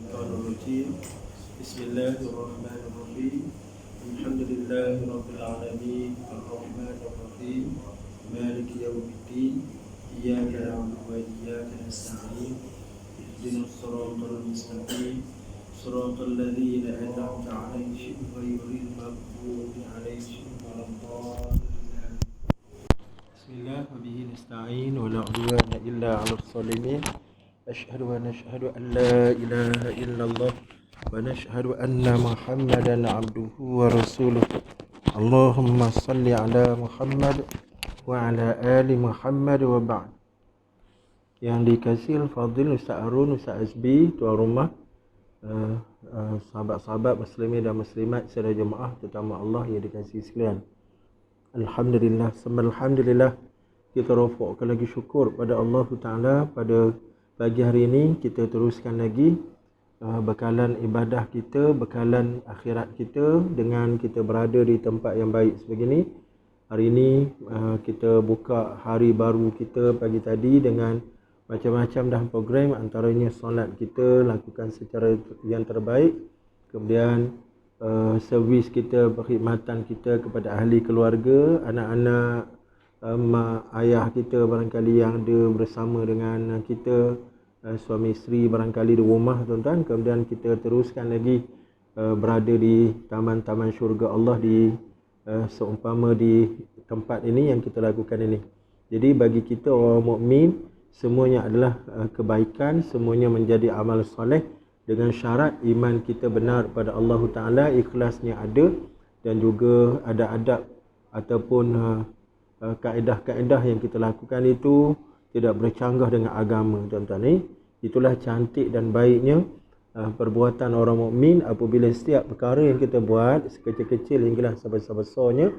الشيطان الرجيم بسم الله الرحمن الرحيم الحمد لله رب العالمين الرحمن الرحيم مالك يوم الدين إياك نعبد وإياك نستعين اهدنا الصراط المستقيم صراط الذين أنعمت عليهم غير المغضوب عليهم ولا الضالين بسم الله وبه نستعين ولا عدوان إلا على الظالمين أشهد ونشهد أن لا إله إلا الله ونشهد أن محمدا عبده ورسوله اللهم صل على محمد وعلى آل محمد وبعد. Yang dikasihi Fadil Ustaz Harun, Ustaz Azbi, tuan rumah, sahabat-sahabat muslimin dan muslimat serta jemaah terutama Allah yang dikasihi sekalian. Alhamdulillah, alhamdulillah, kita rafakkan lagi syukur pada Allah Ta'ala. Pada pagi hari ini kita teruskan lagi bekalan ibadah kita, bekalan akhirat kita dengan kita berada di tempat yang baik sebegini. Hari ini kita buka hari baru kita pagi tadi dengan macam-macam dah program, antaranya solat kita lakukan secara yang terbaik. Kemudian servis kita, perkhidmatan kita kepada ahli keluarga, anak-anak, mak ayah kita barangkali yang ada bersama dengan kita, suami isteri barangkali di rumah tuan-tuan. Kemudian kita teruskan lagi berada di taman-taman syurga Allah di seumpama di tempat ini yang kita lakukan ini. Jadi bagi kita orang mukmin, semuanya adalah kebaikan, semuanya menjadi amal soleh dengan syarat iman kita benar pada Allah Ta'ala, ikhlasnya ada, dan juga ada adab ataupun kaedah-kaedah yang kita lakukan itu tidak bercanggah dengan agama tuan-tuan. Itulah cantik dan baiknya perbuatan orang mukmin apabila setiap perkara yang kita buat, sekecil-kecil hinggalah sebesar-besarnya,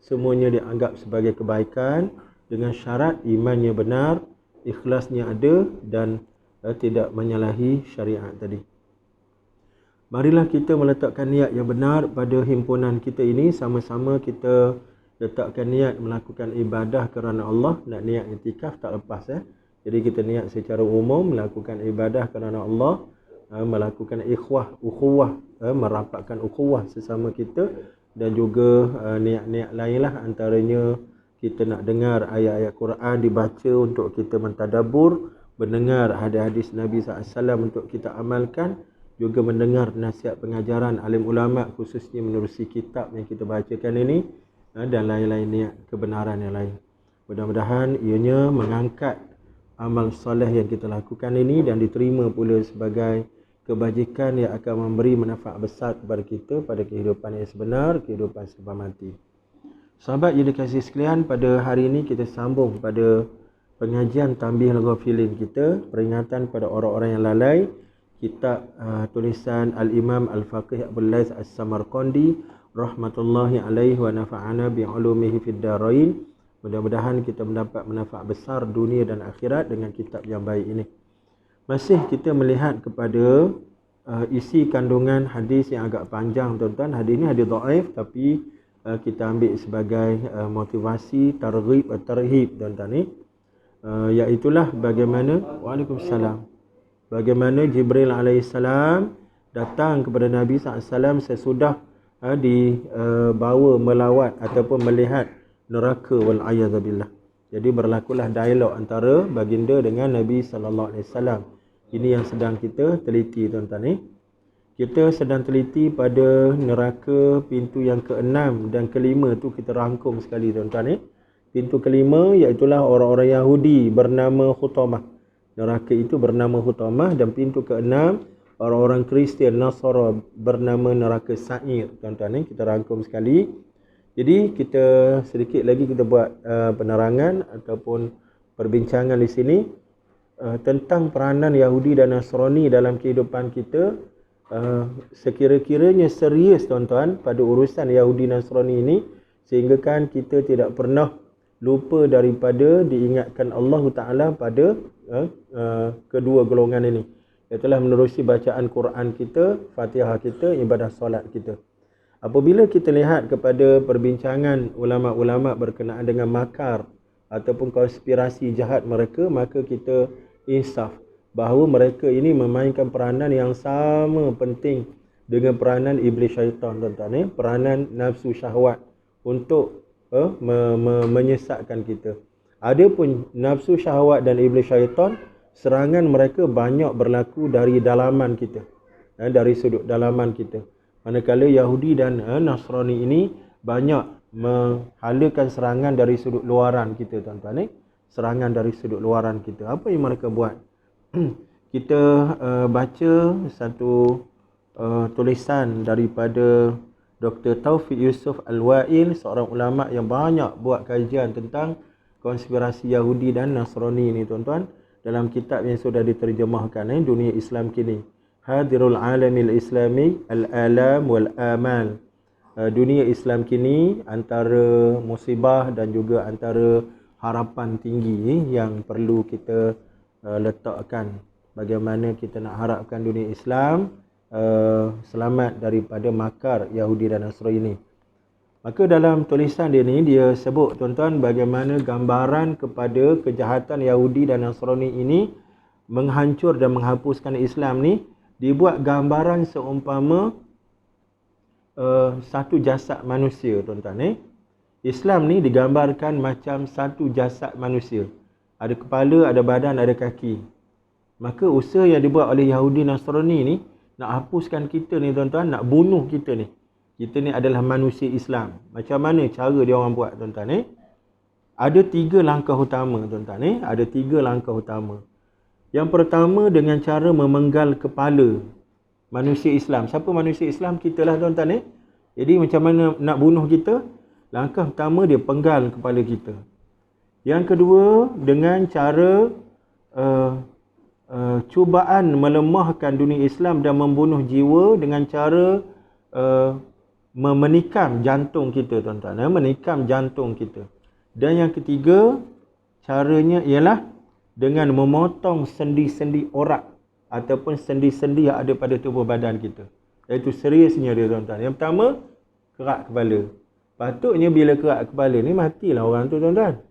semuanya dianggap sebagai kebaikan dengan syarat imannya benar, ikhlasnya ada, dan tidak menyalahi syariat tadi. Marilah kita meletakkan niat yang benar pada himpunan kita ini. Sama-sama kita letakkan niat melakukan ibadah kerana Allah. Nak niat iktikaf tak lepas Jadi kita niat secara umum melakukan ibadah kerana Allah, melakukan ukhuwah, merapatkan ukhuwah sesama kita, dan juga niat-niat lainlah, antaranya kita nak dengar ayat-ayat Quran dibaca untuk kita mentadabbur, mendengar hadis-hadis Nabi SAW untuk kita amalkan, juga mendengar nasihat pengajaran alim ulama khususnya menerusi kitab yang kita bacakan ini, dan lain-lain niat kebenaran yang lain. Mudah-mudahan ianya mengangkat amal soleh yang kita lakukan ini dan diterima pula sebagai kebajikan yang akan memberi manfaat besar kepada kita pada kehidupan yang sebenar, kehidupan selepas mati. Sahabat yang dikasihi sekalian, pada hari ini kita sambung pada pengajian Tanbihul Ghafilin kita, peringatan pada orang-orang yang lalai, kitab tulisan Al-Imam Al-Faqih Abul Laith As-Samarqandi rahmatullahi alaihi wa nafa'ana bi'ulumihi fid darain. Mudah-mudahan kita mendapat manfaat besar dunia dan akhirat dengan kitab yang baik ini. Masih kita melihat kepada isi kandungan hadis yang agak panjang tuan-tuan. Hadis ini hadis dhaif, tapi kita ambil sebagai motivasi, targhib atau tarhib tuan-tuan ni. Iaitulah bagaimana Waalaikumsalam, bagaimana Jibril alaihissalam datang kepada Nabi SAW sesudah dibawa melawat ataupun melihat neraka wal-a'yadzubillah. Jadi berlakulah dialog antara baginda dengan Nabi SAW. Ini yang sedang kita teliti tuan-tuan ni. Kita sedang teliti pada neraka pintu yang ke-6 dan ke-5 tu kita rangkum sekali tuan-tuan ni. Pintu ke-5 iaitulah orang-orang Yahudi bernama Hutamah. Neraka itu bernama Hutamah, dan pintu ke-6 orang-orang Kristian Nasara bernama neraka Sa'ir tuan-tuan ni. Kita rangkum sekali. Jadi kita sedikit lagi kita buat penerangan ataupun perbincangan di sini tentang peranan Yahudi dan Nasrani dalam kehidupan kita. Sekira-kiranya serius tuan-tuan pada urusan Yahudi Nasrani ini, sehingga kan kita tidak pernah lupa daripada diingatkan Allah Ta'ala pada kedua golongan ini. Iaitulah menerusi bacaan Quran kita, Fatihah kita, ibadah solat kita. Apabila kita lihat kepada perbincangan ulama-ulama berkenaan dengan makar ataupun konspirasi jahat mereka, maka kita insaf. bahawa mereka ini memainkan peranan yang sama penting dengan peranan iblis syaitan, tuan-tuan. Peranan nafsu syahwat untuk menyesatkan kita. Adapun nafsu syahwat dan iblis syaitan, serangan mereka banyak berlaku dari dalaman kita, dari sudut dalaman kita. Manakala Yahudi dan Nasrani ini banyak menghalakan serangan dari sudut luaran kita, tuan-tuan. Serangan dari sudut luaran kita. Apa yang mereka buat? Kita baca satu tulisan daripada Dr. Taufik Yusuf Al-Wa'il, seorang ulama yang banyak buat kajian tentang konspirasi Yahudi dan Nasrani ini, tuan-tuan, dalam kitab yang sudah diterjemahkan, Dunia Islam Kini, Hadirul Alamil Islami Al-Alam Wal-Amal. Dunia Islam kini, antara musibah dan juga antara harapan tinggi yang perlu kita letakkan. Bagaimana kita nak harapkan dunia Islam selamat daripada makar Yahudi dan Nasrani ini. Maka dalam tulisan dia ni, dia sebut, tuan-tuan, bagaimana gambaran kepada kejahatan Yahudi dan Nasrani ini menghancur dan menghapuskan Islam ni, dibuat gambaran seumpama satu jasad manusia, tuan-tuan. Islam ni digambarkan macam satu jasad manusia. Ada kepala, ada badan, ada kaki. Maka usaha yang dibuat oleh Yahudi Nasrani ni nak hapuskan kita ni, tuan-tuan, nak bunuh kita ni. Kita ni adalah manusia Islam. Macam mana cara dia orang buat, tuan-tuan? Ada 3 langkah utama, tuan-tuan. Ada 3 langkah utama. Yang pertama, dengan cara memenggal kepala manusia Islam. Siapa manusia Islam? Kita lah, tuan-tuan. Jadi macam mana nak bunuh kita? Langkah pertama, dia penggal kepala kita. Yang kedua, dengan cara cubaan melemahkan dunia Islam dan membunuh jiwa dengan cara menikam jantung kita, tuan-tuan. Menikam jantung kita. Dan yang ketiga, caranya ialah dengan memotong sendi-sendi orak ataupun sendi-sendi yang ada pada tubuh badan kita. Iaitu seriusnya dia, tuan-tuan. Yang pertama, kerak kepala. Patutnya bila kerak kepala ni, matilah orang tu, tuan-tuan.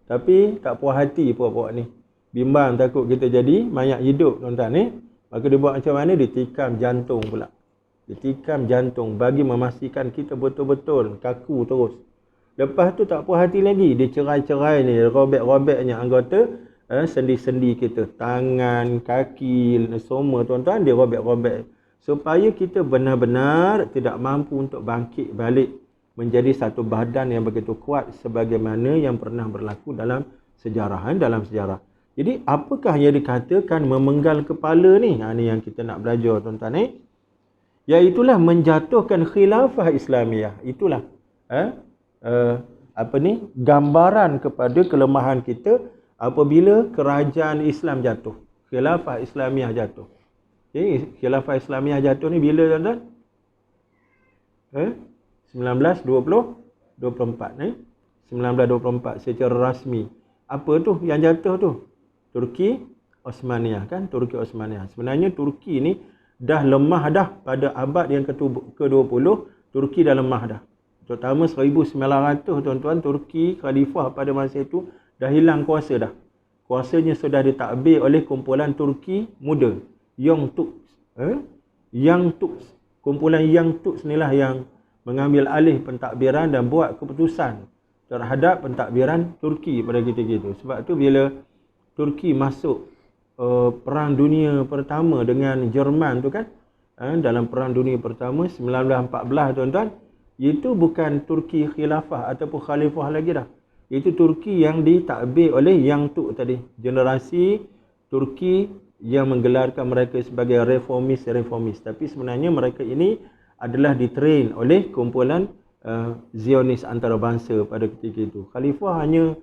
Tapi tak puas hati puak-puak ni. Bimbang takut kita jadi mayat hidup, tuan-tuan. Maka dia buat macam mana? Dia tikam jantung pula. Dia tikam jantung bagi memastikan kita betul-betul kaku terus. Lepas tu tak puas hati lagi. Dia cerai-cerai ni, robek-robeknya anggota sendi-sendi kita. Tangan, kaki, semua, tuan-tuan, dia robek-robek. Supaya kita benar-benar tidak mampu untuk bangkit balik menjadi satu badan yang begitu kuat sebagaimana yang pernah berlaku dalam sejarah. Dalam sejarah. Jadi apakah yang dikatakan memenggal kepala ni? Ni yang kita nak belajar, tuan-tuan. Iaitulah menjatuhkan khilafah Islamiyah. Itulah gambaran kepada kelemahan kita apabila kerajaan Islam jatuh. Khilafah Islamiyah jatuh. Jadi khilafah Islamiyah jatuh ni bila, tuan-tuan? 1924 1924 secara rasmi. Apa tu yang jatuh tu? Turki Osmaniyah, kan? Turki Osmaniyah. Sebenarnya Turki ni dah lemah dah pada abad yang ke-20. Turki dah lemah dah. Terutama 1900, tuan-tuan, Turki khalifah pada masa itu dah hilang kuasa dah. Kuasanya sudah ditakbir oleh kumpulan Turki muda, Young Turks. Young Turks. Kumpulan Young Turks inilah yang mengambil alih pentadbiran dan buat keputusan terhadap pentadbiran Turki pada ketika itu. Sebab tu bila Turki masuk Perang Dunia Pertama dengan Jerman tu, kan, dalam Perang Dunia Pertama 1914, tuan-tuan, itu bukan Turki khilafah ataupun khalifah lagi dah. Itu Turki yang ditakbir oleh Young Turk tadi. Generasi Turki yang menggelarkan mereka sebagai reformis. Tapi sebenarnya mereka ini adalah ditrain oleh kumpulan Zionis antarabangsa pada ketika itu. Khalifah hanya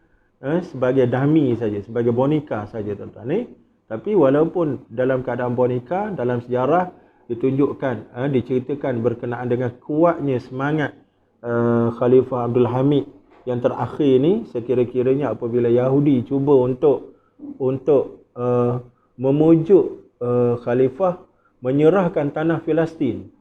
sebagai dummy saja, sebagai boneka saja, tuan-tuan. Tapi walaupun dalam keadaan boneka, dalam sejarah ditunjukkan, diceritakan berkenaan dengan kuatnya semangat Khalifah Abdul Hamid yang terakhir ni, sekira-kiranya apabila Yahudi cuba untuk memujuk Khalifah menyerahkan tanah Palestin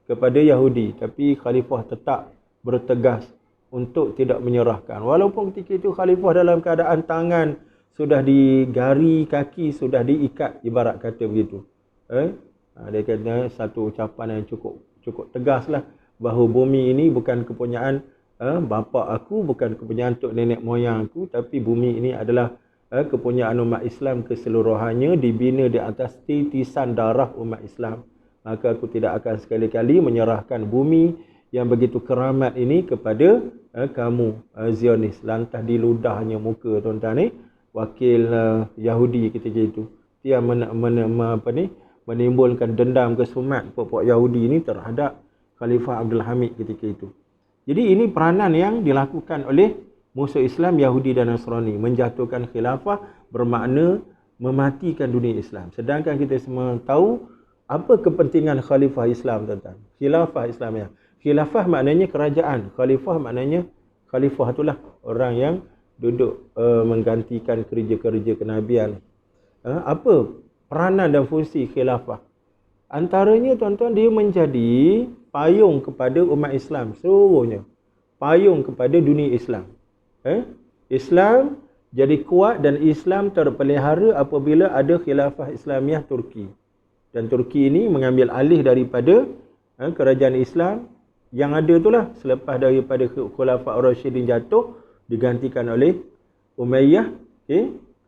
kepada Yahudi, tapi Khalifah tetap bertegas untuk tidak menyerahkan. Walaupun ketika itu Khalifah dalam keadaan tangan sudah digari kaki, sudah diikat, ibarat kata begitu. Dia kata satu ucapan yang cukup tegaslah, bahawa bumi ini bukan kepunyaan bapa aku, bukan kepunyaan tok nenek moyang aku, tapi bumi ini adalah kepunyaan umat Islam keseluruhannya, dibina di atas titisan darah umat Islam. Maka aku tidak akan sekali-kali menyerahkan bumi yang begitu keramat ini kepada kamu Zionis. Lantas diludahnya muka tuan-tuan ni wakil Yahudi ketika itu. Dia menimbulkan dendam kesumat puak-puak Yahudi ini terhadap Khalifah Abdul Hamid ketika itu. Jadi ini peranan yang dilakukan oleh musuh Islam, Yahudi dan Nasrani. Menjatuhkan khilafah bermakna mematikan dunia Islam. Sedangkan kita semua tahu apa kepentingan Khalifah Islam, tuan-tuan. Khilafah Islamiyah. Khilafah maknanya kerajaan. Khalifah maknanya, khalifah itulah orang yang duduk menggantikan kerja-kerja kenabian. Apa peranan dan fungsi khilafah? Antaranya, tuan-tuan, dia menjadi payung kepada umat Islam seluruhnya. Payung kepada dunia Islam. Islam jadi kuat dan Islam terpelihara apabila ada khilafah Islamiyah Turki. Dan Turki ini mengambil alih daripada kerajaan Islam yang ada itulah selepas daripada Khulafa' Ar-Rasyidin jatuh, digantikan oleh Umayyah.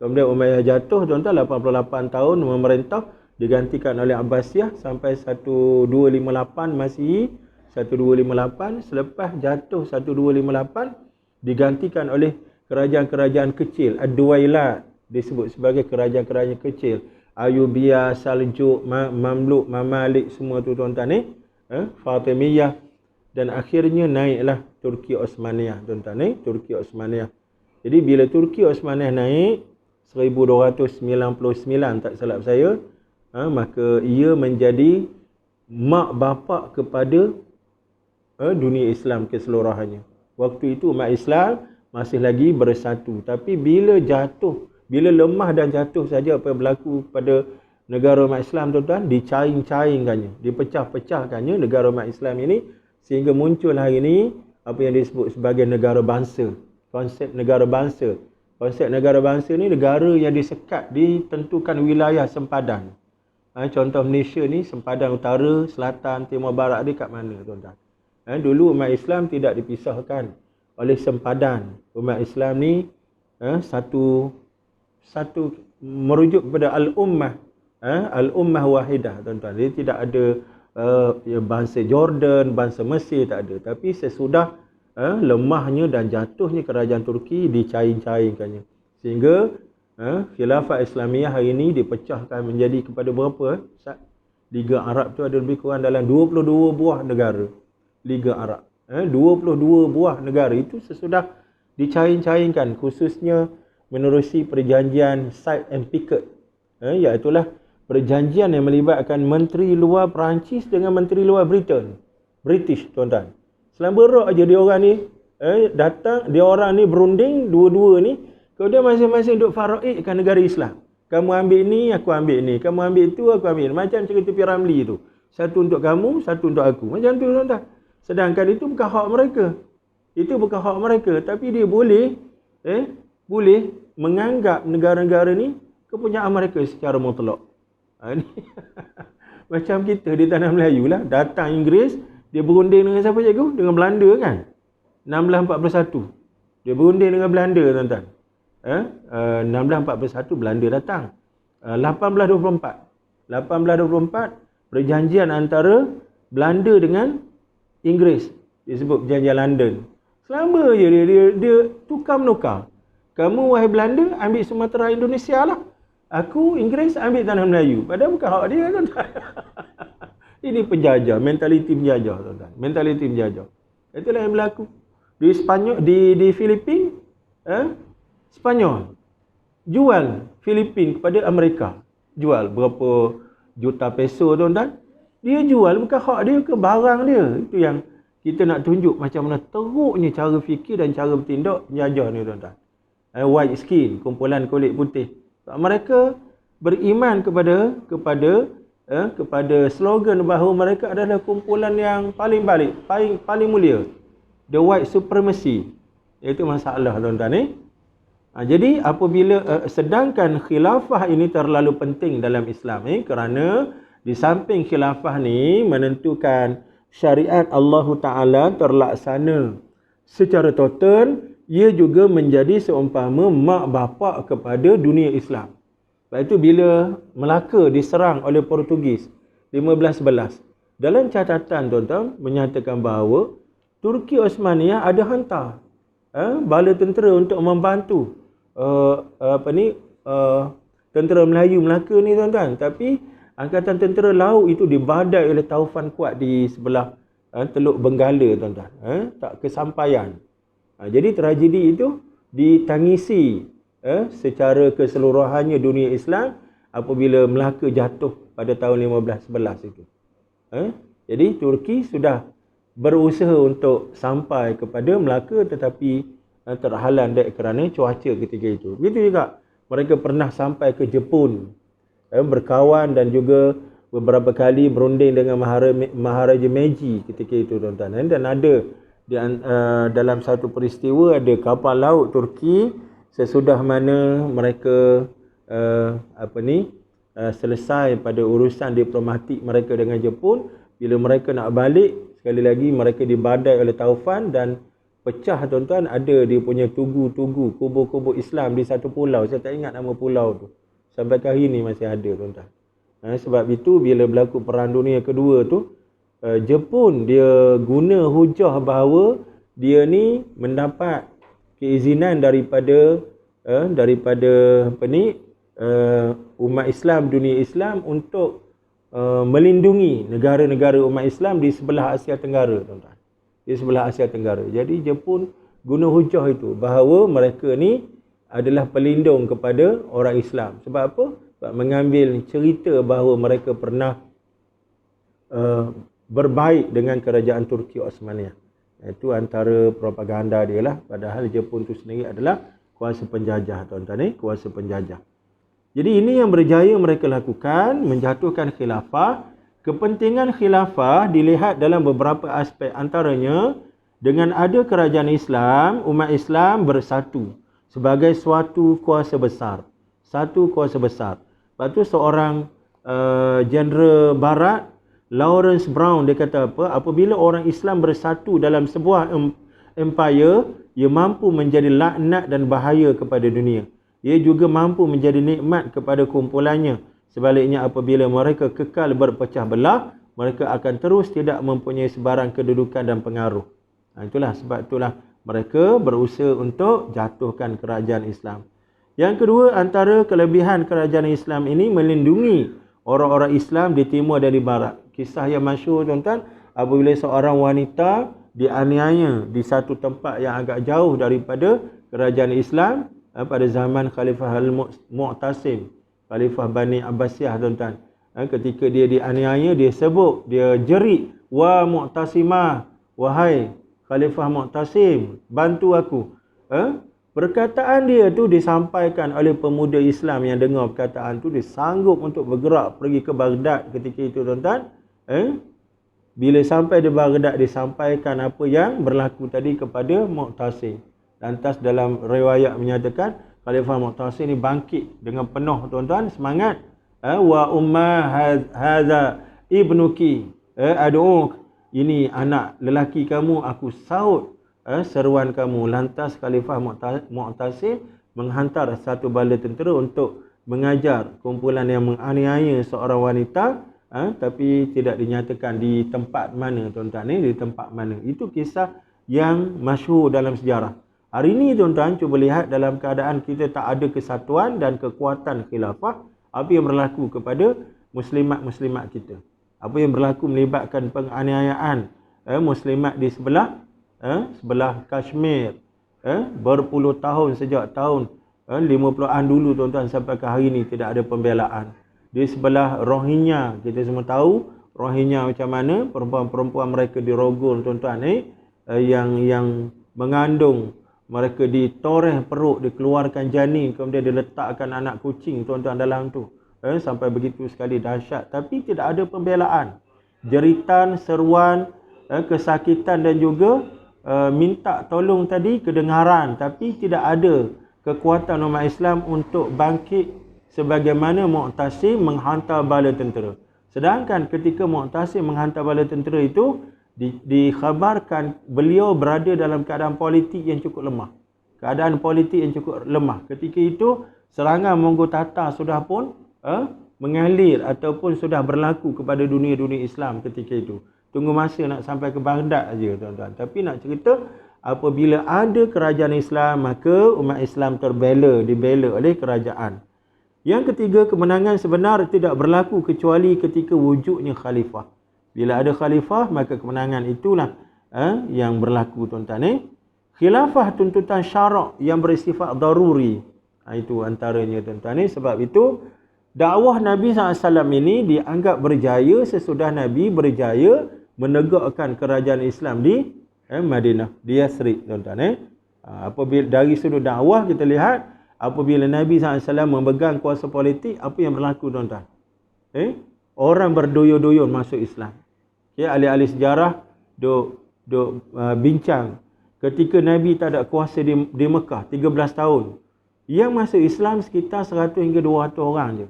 Kemudian Umayyah jatuh, tuan-tuan, 88 tahun memerintah, digantikan oleh Abbasiyah sampai 1258 Masihi, 1258. Selepas jatuh 1258, digantikan oleh kerajaan-kerajaan kecil, Ad-Duwailat, disebut sebagai kerajaan-kerajaan kecil. Ayubiyah, Saljuk, Mamluk, Mamalik, semua tu, tuan-tuan ni, Fatimiyah. Dan akhirnya naiklah Turki Osmaniyah, tuan-tuan ni, Turki Osmaniyah. Jadi bila Turki Osmaniyah naik 1299 tak silap saya, maka ia menjadi mak bapak kepada dunia Islam keseluruhannya. Waktu itu umat Islam masih lagi bersatu, tapi bila jatuh, bila lemah dan jatuh saja apa yang berlaku pada negara umat Islam, tuan-tuan, dicaing-caingkannya, dipecah-pecahkannya negara umat Islam ini, sehingga muncul hari ini apa yang disebut sebagai negara bangsa. Konsep negara bangsa. Konsep negara bangsa ni negara yang disekat, ditentukan wilayah sempadan. Contoh Malaysia ni, sempadan utara, selatan, timur barat dia kat mana, tuan-tuan? Dulu umat Islam tidak dipisahkan oleh sempadan. Umat Islam ni satu merujuk kepada al-ummah, al-ummah wahidah, tuan-tuan. Dia tidak ada bangsa Jordan, bangsa Mesir, tak ada. Tapi sesudah lemahnya dan jatuhnya kerajaan Turki, dicaing-caingkannya, sehingga khilafah Islamiyah hari ini dipecahkan menjadi kepada berapa? Liga Arab tu ada lebih kurang dalam 22 buah negara. Liga Arab, 22 buah negara itu sesudah dicaing-caingkan, khususnya menerusi perjanjian Sykes-Picot, iaitulah perjanjian yang melibatkan Menteri Luar Perancis dengan Menteri Luar British, tuan-tuan. Selama berak aja dia orang ni datang, dia orang ni berunding dua-dua ni, kemudian masing-masing duk faraidkan negara Islam. Kamu ambil ni, aku ambil ni. Kamu ambil itu, aku ambil ni. Macam cerita P. Ramlee tu. Satu untuk kamu, satu untuk aku. Macam tu, tuan-tuan. Sedangkan itu bukan hak mereka. Itu bukan hak mereka, tapi dia boleh menganggap negara-negara ni kepunyaan mereka secara mutlak. Macam kita di tanah Melayu lah, datang Inggeris, dia berunding dengan siapa, cikgu? Dengan Belanda kan? 1641. Dia berunding dengan Belanda, tuan-tuan. 1641 Belanda datang. 1824 perjanjian antara Belanda dengan Inggeris, disebut perjanjian London. Selama je dia tukar menukar. Kamu wahai Belanda ambil Sumatera Indonesia lah, aku Inggeris ambil tanah Melayu. Padahal bukan hak dia, tuan-tuan. Ini penjajah, mentaliti penjajah, tuan-tuan. Mentaliti penjajah. Itulah yang berlaku di Spanyol, di Filipin. Spanyol jual Filipin kepada Amerika. Jual berapa juta peso, tuan-tuan. Dia jual, bukan hak dia ke barang dia. Itu yang kita nak tunjuk macam mana teruknya cara fikir dan cara bertindak penjajah ni, tuan-tuan. White skin, kumpulan kulit putih. Mereka beriman kepada slogan bahawa mereka adalah kumpulan yang paling mulia. The white supremacy. Itu masalah, tuan-tuan ni. Jadi apabila sedangkan khilafah ini terlalu penting dalam Islam kerana di samping khilafah ni menentukan syariat Allah Ta'ala terlaksana secara total, ia juga menjadi seumpama mak bapak kepada dunia Islam. Sebab itu bila Melaka diserang oleh Portugis 1511, dalam catatan tuan-tuan menyatakan bahawa Turki Osmaniyah ada hantar bala tentera untuk membantu tentera Melayu Melaka ni tuan-tuan. Tapi angkatan tentera laut itu dibadai oleh taufan kuat di sebelah Teluk Benggala tuan-tuan. Tak kesampaian. Jadi tragedi itu ditangisi secara keseluruhannya dunia Islam apabila Melaka jatuh pada tahun 1511 itu. Jadi Turki sudah berusaha untuk sampai kepada Melaka tetapi terhalang kerana cuaca ketika itu. Begitu juga mereka pernah sampai ke Jepun, berkawan dan juga beberapa kali berunding dengan Maharaja Meiji ketika itu tuan-tuan. Dan ada dalam satu peristiwa ada kapal laut Turki sesudah mana mereka selesai pada urusan diplomatik mereka dengan Jepun, bila mereka nak balik sekali lagi mereka dibadai oleh taufan dan pecah tuan-tuan. Ada dia punya tugu-tugu kubur-kubur Islam di satu pulau, saya tak ingat nama pulau tu, sampai ke hari ni masih ada tuan-tuan. Sebab itu bila berlaku Perang Dunia Kedua tu, Jepun dia guna hujah bahawa dia ni mendapat keizinan daripada umat Islam, dunia Islam untuk melindungi negara-negara umat Islam di sebelah Asia Tenggara tuan-tuan. Di sebelah Asia Tenggara. Jadi Jepun guna hujah itu bahawa mereka ni adalah pelindung kepada orang Islam. Sebab apa? Sebab mengambil cerita bahawa mereka pernah berbaik dengan kerajaan Turki Osmaniyah. Itu antara propaganda dia lah. Padahal Jepun itu sendiri adalah kuasa penjajah tuan-tuan, kuasa penjajah. Jadi ini yang berjaya mereka lakukan, menjatuhkan khilafah. Kepentingan khilafah dilihat dalam beberapa aspek, antaranya dengan ada kerajaan Islam, umat Islam bersatu sebagai suatu kuasa besar. Satu kuasa besar. Lepas tu seorang Jeneral Barat, Lawrence Brown, dia kata apa? Apabila orang Islam bersatu dalam sebuah empire, ia mampu menjadi laknat dan bahaya kepada dunia. Ia juga mampu menjadi nikmat kepada kumpulannya. Sebaliknya apabila mereka kekal berpecah belah, mereka akan terus tidak mempunyai sebarang kedudukan dan pengaruh. Sebab itulah mereka berusaha untuk jatuhkan kerajaan Islam. Yang kedua, antara kelebihan kerajaan Islam ini melindungi orang-orang Islam di timur dan di barat. Kisah yang masyhur tuan-tuan, apabila seorang wanita dianiaya di satu tempat yang agak jauh daripada kerajaan Islam pada zaman Khalifah Al-Mu'tasim, Khalifah Bani Abbasiyah tuan-tuan. Ketika dia dianiaya, dia sebut, dia jerit, "Wa Mu'tasimah, wahai Khalifah Mu'tasim, bantu aku." Perkataan dia tu disampaikan oleh pemuda Islam yang dengar perkataan tu, dia sanggup untuk bergerak pergi ke Baghdad ketika itu tuan-tuan. Bila sampai di Baghdad, disampaikan apa yang berlaku tadi kepada Mu'tasim. Lantas dalam riwayat menyatakan Khalifah Mu'tasim ni bangkit dengan penuh tuan-tuan semangat. Wa umma hadza ibnuki ad'uk, ini anak lelaki kamu, aku saut seruan kamu. Lantas Khalifah Mu'tasim menghantar satu bala tentera untuk mengajar kumpulan yang menganiaya seorang wanita, tapi tidak dinyatakan di tempat mana tuan-tuan, di tempat mana. Itu kisah yang masyhur dalam sejarah. Hari ini tuan-tuan, cuba lihat dalam keadaan kita tak ada kesatuan dan kekuatan khilafah, apa yang berlaku kepada muslimat-muslimat kita. Apa yang berlaku melibatkan penganiayaan muslimat di sebelah Kashmir, berpuluh tahun, sejak tahun 50-an dulu tuan-tuan sampai ke hari ini tidak ada pembelaan. Di sebelah Rohingya, kita semua tahu Rohingya macam mana, perempuan-perempuan mereka dirogol tuan-tuan, yang mengandung, mereka ditoreh perut, dikeluarkan janin, kemudian diletakkan anak kucing tuan-tuan dalam tu, sampai begitu sekali dahsyat. Tapi tidak ada pembelaan, jeritan, seruan, kesakitan dan juga minta tolong tadi kedengaran, tapi tidak ada kekuatan umat Islam untuk bangkit sebagaimana Mu'tasim menghantar bala tentera. Sedangkan ketika Mu'tasim menghantar bala tentera itu, dikhabarkan beliau berada dalam keadaan politik yang cukup lemah. Keadaan politik yang cukup lemah. Ketika itu, serangan Mongol Tatar sudah pun mengalir ataupun sudah berlaku kepada dunia-dunia Islam ketika itu. Tunggu masa nak sampai ke Baghdad aja, tuan-tuan. Tapi nak cerita, apabila ada kerajaan Islam, maka umat Islam dibela oleh kerajaan. Yang ketiga, kemenangan sebenar tidak berlaku kecuali ketika wujudnya khalifah. Bila ada khalifah, maka kemenangan itulah yang berlaku, tuan-tuan. Khilafah tuntutan syarak yang bersifat daruri. Itu antaranya, tuan-tuan. Sebab itu, dakwah Nabi SAW ini dianggap berjaya sesudah Nabi berjaya menegakkan kerajaan Islam di Madinah, di Yathrib, tuan-tuan. Apabila dari sudut dakwah kita lihat, apabila Nabi SAW memegang kuasa politik, apa yang berlaku, tuan-tuan? Orang berdoyo-doyon masuk Islam. Ahli-ahli sejarah bincang ketika Nabi tak ada kuasa di Mekah 13 tahun. Yang masuk Islam sekitar 100 hingga 200 orang je.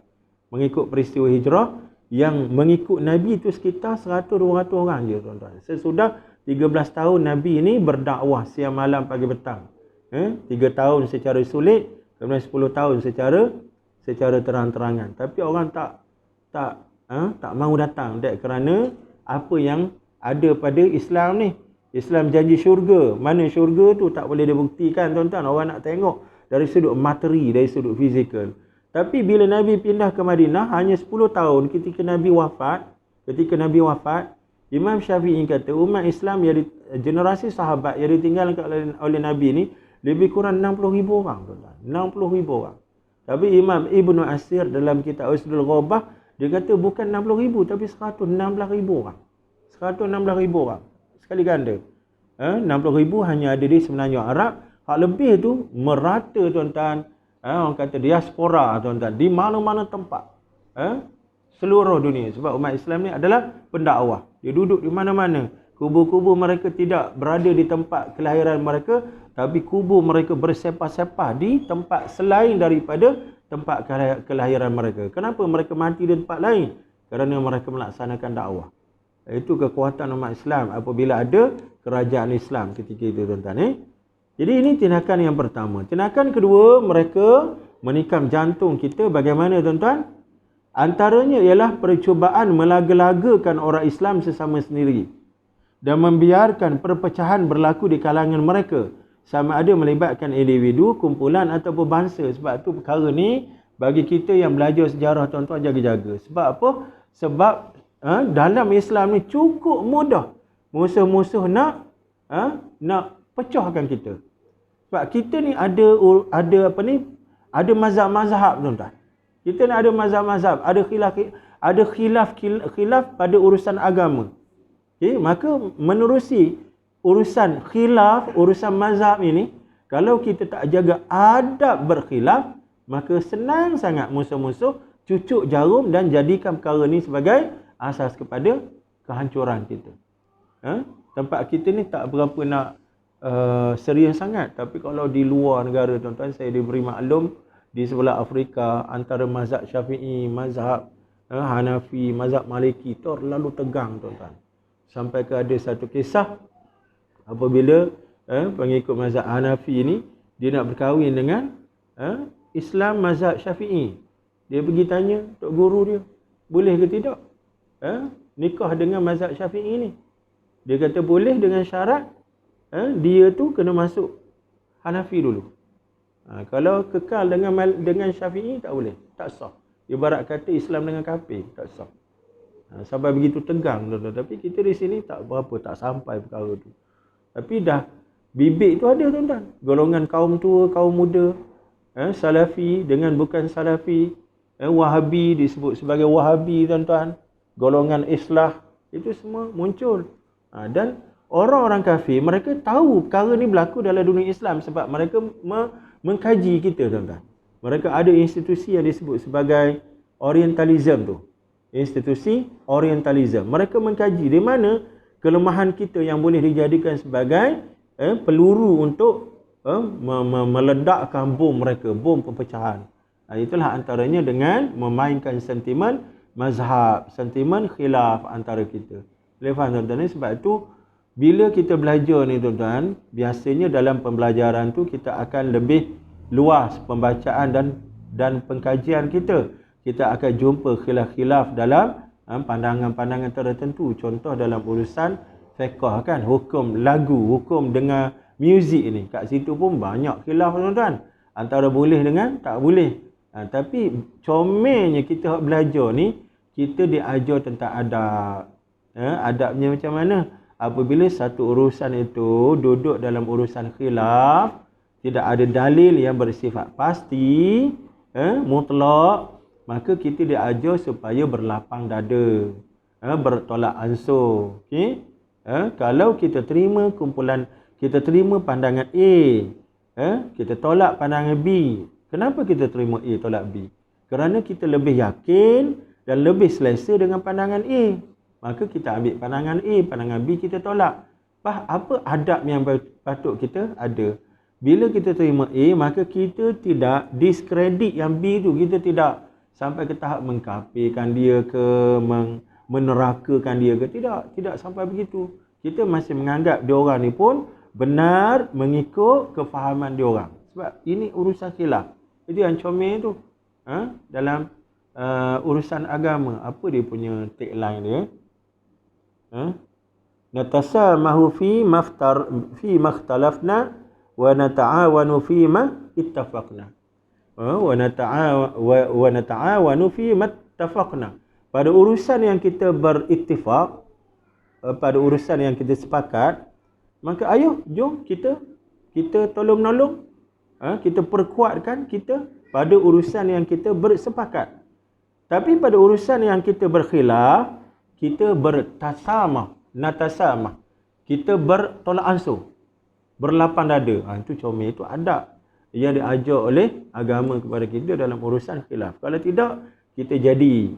Mengikut peristiwa hijrah, yang mengikut Nabi itu sekitar 100-200 orang je, tuan-tuan. Sesudah 13 tahun Nabi ini berdakwah siang malam pagi petang. 3 tahun secara sulit, kemudian 10 tahun secara terang-terangan. Tapi orang tak mahu datang kerana apa yang ada pada Islam ni. Islam janji syurga. Mana syurga tu tak boleh dibuktikan, tuan-tuan. Orang nak tengok dari sudut materi, dari sudut fizikal. Tapi bila Nabi pindah ke Madinah, hanya 10 tahun ketika Nabi wafat, Imam Syafi'i kata umat Islam generasi sahabat yang ditinggalkan oleh Nabi ni lebih kurang 60,000 orang, tuan-tuan. 60,000 orang. Tapi Imam Ibnu Asir dalam kitab Usdul Ghabah, dia kata bukan 60,000 tapi 116,000 orang. 116,000 orang. Sekali ganda. 60,000 hanya ada di Semenanjung Arab. Hak lebih tu merata, tuan-tuan. Orang kata diaspora, tuan-tuan. Di mana-mana tempat. Seluruh dunia. Sebab umat Islam ni adalah pendakwah. Dia duduk di mana-mana. Kubur-kubur mereka tidak berada di tempat kelahiran mereka. Tapi kubur mereka bersepah-sepah di tempat selain daripada tempat kelahiran mereka. Kenapa mereka mati di tempat lain? Kerana mereka melaksanakan dakwah. Itu kekuatan umat Islam apabila ada kerajaan Islam ketika itu, tuan-tuan. Jadi ini tindakan yang pertama. Tindakan kedua, mereka menikam jantung kita. Bagaimana, tuan-tuan? Antaranya ialah percubaan melaga-lagakan orang Islam sesama sendiri dan membiarkan perpecahan berlaku di kalangan mereka, sama ada melibatkan individu, kumpulan ataupun bangsa. Sebab tu perkara ni bagi kita yang belajar sejarah, tuan-tuan, jaga-jaga. Sebab apa? Sebab dalam Islam ni cukup mudah musuh-musuh nak pecahkan kita. Sebab kita ni ada mazhab-mazhab, tuan-tuan. Kita ni ada mazhab-mazhab, ada khilaf pada urusan agama. Maka menerusi urusan khilaf, urusan mazhab ini, kalau kita tak jaga adab berkhilaf, maka senang sangat musuh-musuh cucuk jarum dan jadikan perkara ni sebagai asas kepada kehancuran kita. Tempat kita ni tak berapa nak serius sangat. Tapi kalau di luar negara, tuan-tuan, saya diberi maklum di sebelah Afrika, antara mazhab Syafi'i, mazhab Hanafi, mazhab Maliki terlalu tegang, tuan-tuan. Sampai ke ada satu kisah apabila pengikut mazhab Hanafi ni dia nak berkahwin dengan Islam mazhab Syafi'i. Dia pergi tanya tok guru dia, boleh ke tidak nikah dengan mazhab Syafi'i ni? Dia kata boleh dengan syarat dia tu kena masuk Hanafi dulu. Kalau kekal dengan Syafi'i tak boleh, tak sah. Ibarat kata Islam dengan kafir, tak sah. Sampai begitu tegang, tuan-tuan. Tapi kita di sini tak berapa, tak sampai perkara tu. Tapi dah bibit tu ada, tuan-tuan. Golongan kaum tua, kaum muda, Salafi dengan bukan Salafi, Wahabi disebut sebagai Wahabi, tuan-tuan. Golongan Islah, itu semua muncul. Dan orang-orang kafir, mereka tahu perkara ni berlaku dalam dunia Islam sebab mereka mengkaji kita, tuan-tuan. Mereka ada institusi yang disebut sebagai Orientalism tu. Institusi Orientalism. Mereka mengkaji di mana kelemahan kita yang boleh dijadikan sebagai peluru untuk meledakkan bom mereka, bom perpecahan. Itulah antaranya dengan memainkan sentimen mazhab, sentimen khilaf antara kita. Boleh faham tuan-tuan ni? Sebab itu bila kita belajar ni tuan-tuan, biasanya dalam pembelajaran tu kita akan lebih luas pembacaan dan pengkajian kita. Kita akan jumpa khilaf-khilaf dalam pandangan-pandangan tertentu. Contoh dalam urusan fiqh kan, hukum lagu, hukum dengar muzik ni. Kat situ pun banyak khilaf tuan-tuan. Antara boleh dengan tak boleh. Tapi comelnya kita belajar ni, kita diajar tentang adab. Adabnya macam mana? Apabila satu urusan itu duduk dalam urusan khilaf, tidak ada dalil yang bersifat pasti, mutlak, maka kita diajar supaya berlapang dada, bertolak ansur. Okey? Kalau kita terima pandangan A, kita tolak pandangan B. Kenapa kita terima A tolak B? Kerana kita lebih yakin dan lebih selesa dengan pandangan A. Maka kita ambil pandangan A, pandangan B kita tolak. Apa adab yang patut kita ada? Bila kita terima A, maka kita tidak diskredit yang B tu. Kita tidak sampai ke tahap mengkafirkan dia ke, menerakakan dia ke. Tidak sampai begitu. Kita masih menganggap diorang ni pun benar mengikut kefahaman diorang. Sebab ini urusan khilaf. Itu yang comel tu. Dalam urusan agama, apa dia punya tagline dia? Natasamahu fi makhtalafna wa nata'awanu fi ma ittafaqna. Wa nata'awanu fi ma ittafaqna. Pada urusan yang kita berittifaq, pada urusan yang kita sepakat, maka ayo jom kita tolong-menolong, kita perkuatkan kita pada urusan yang kita bersepakat. Tapi pada urusan yang kita berkhilaf, kita natasamah. Kita bertolak ansur, berlapang dada. Itu comel, itu adab yang diajar oleh agama kepada kita dalam urusan khilaf. Kalau tidak, kita jadi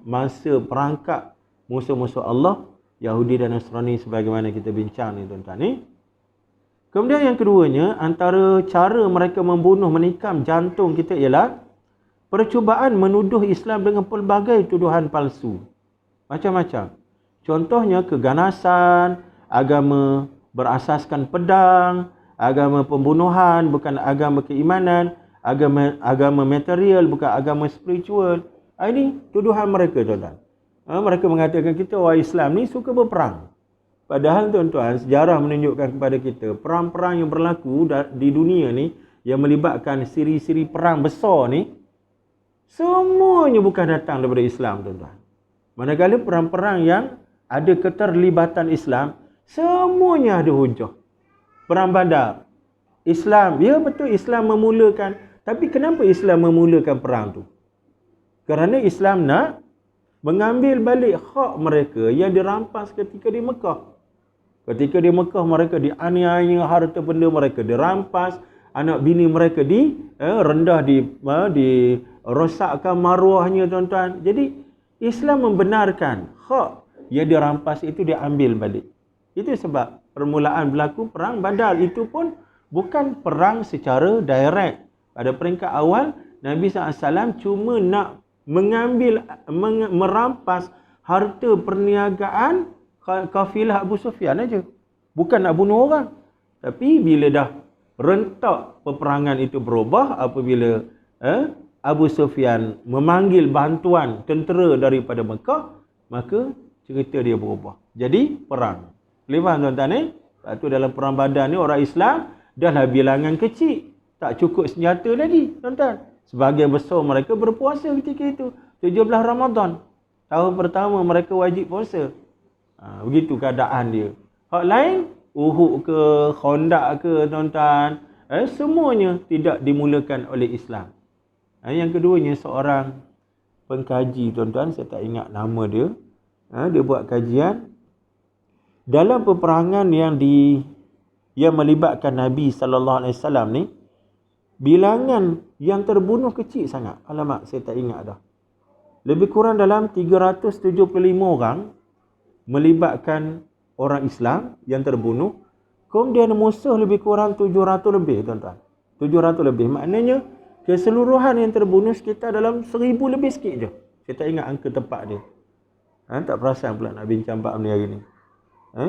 masa perangkap musuh-musuh Allah, Yahudi dan Nasrani, sebagaimana kita bincang ni tuan-tuan ni. Kemudian yang keduanya, antara cara mereka membunuh, menikam jantung kita ialah percubaan menuduh Islam dengan pelbagai tuduhan palsu. Macam-macam. Contohnya keganasan, agama berasaskan pedang, agama pembunuhan bukan agama keimanan, agama material bukan agama spiritual. Ini tuduhan mereka tuan-tuan. Mereka mengatakan kita orang Islam ni suka berperang. Padahal tuan-tuan, sejarah menunjukkan kepada kita perang-perang yang berlaku di dunia ni yang melibatkan siri-siri perang besar ni, semuanya bukan datang daripada Islam tuan-tuan. Manakala perang-perang yang ada keterlibatan Islam, semuanya ada hujah. Perang Badar, Islam, ya betul Islam memulakan. Tapi kenapa Islam memulakan perang tu? Kerana Islam nak mengambil balik hak mereka yang dirampas ketika di Mekah. Ketika di Mekah mereka dianiaya, harta benda mereka dirampas, anak bini mereka rendah, dirosakkan maruahnya tuan-tuan. Jadi Islam membenarkan hak yang dirampas itu diambil balik. Itu sebab permulaan berlaku perang Badar. Itu pun bukan perang secara direct. Pada peringkat awal, Nabi SAW cuma nak merampas harta perniagaan kafilah Abu Sufyan aja. Bukan nak bunuh orang. Tapi bila dah rentak peperangan itu berubah, apabila Abu Sufyan memanggil bantuan tentera daripada Mekah, maka cerita dia berubah. Jadi perang. Faham tuan-tuan ni? Lepas tu dalam perang Badar ni orang Islam dahlah bilangan kecil, tak cukup senjata lagi tuan-tuan. Sebahagian besar mereka berpuasa ketika itu. 17 Ramadan. Tahun pertama mereka wajib puasa. Begitu keadaan dia. Hak lain, Uhud ke, Khandaq ke tuan-tuan, semuanya tidak dimulakan oleh Islam. Yang keduanya, seorang pengkaji tuan-tuan, saya tak ingat nama dia. Dia buat kajian dalam peperangan yang melibatkan Nabi SAW ni, bilangan yang terbunuh kecil sangat. Alamak, saya tak ingat dah. Lebih kurang dalam 375 orang melibatkan orang Islam yang terbunuh. kemudian musuh lebih kurang 700 lebih tuan-tuan. 700 lebih. Maknanya keseluruhan yang terbunuh sekitar dalam 1000 lebih sikit je. Saya tak ingat angka tepat dia. Tak perasan pula nak bincang bab ni hari ni.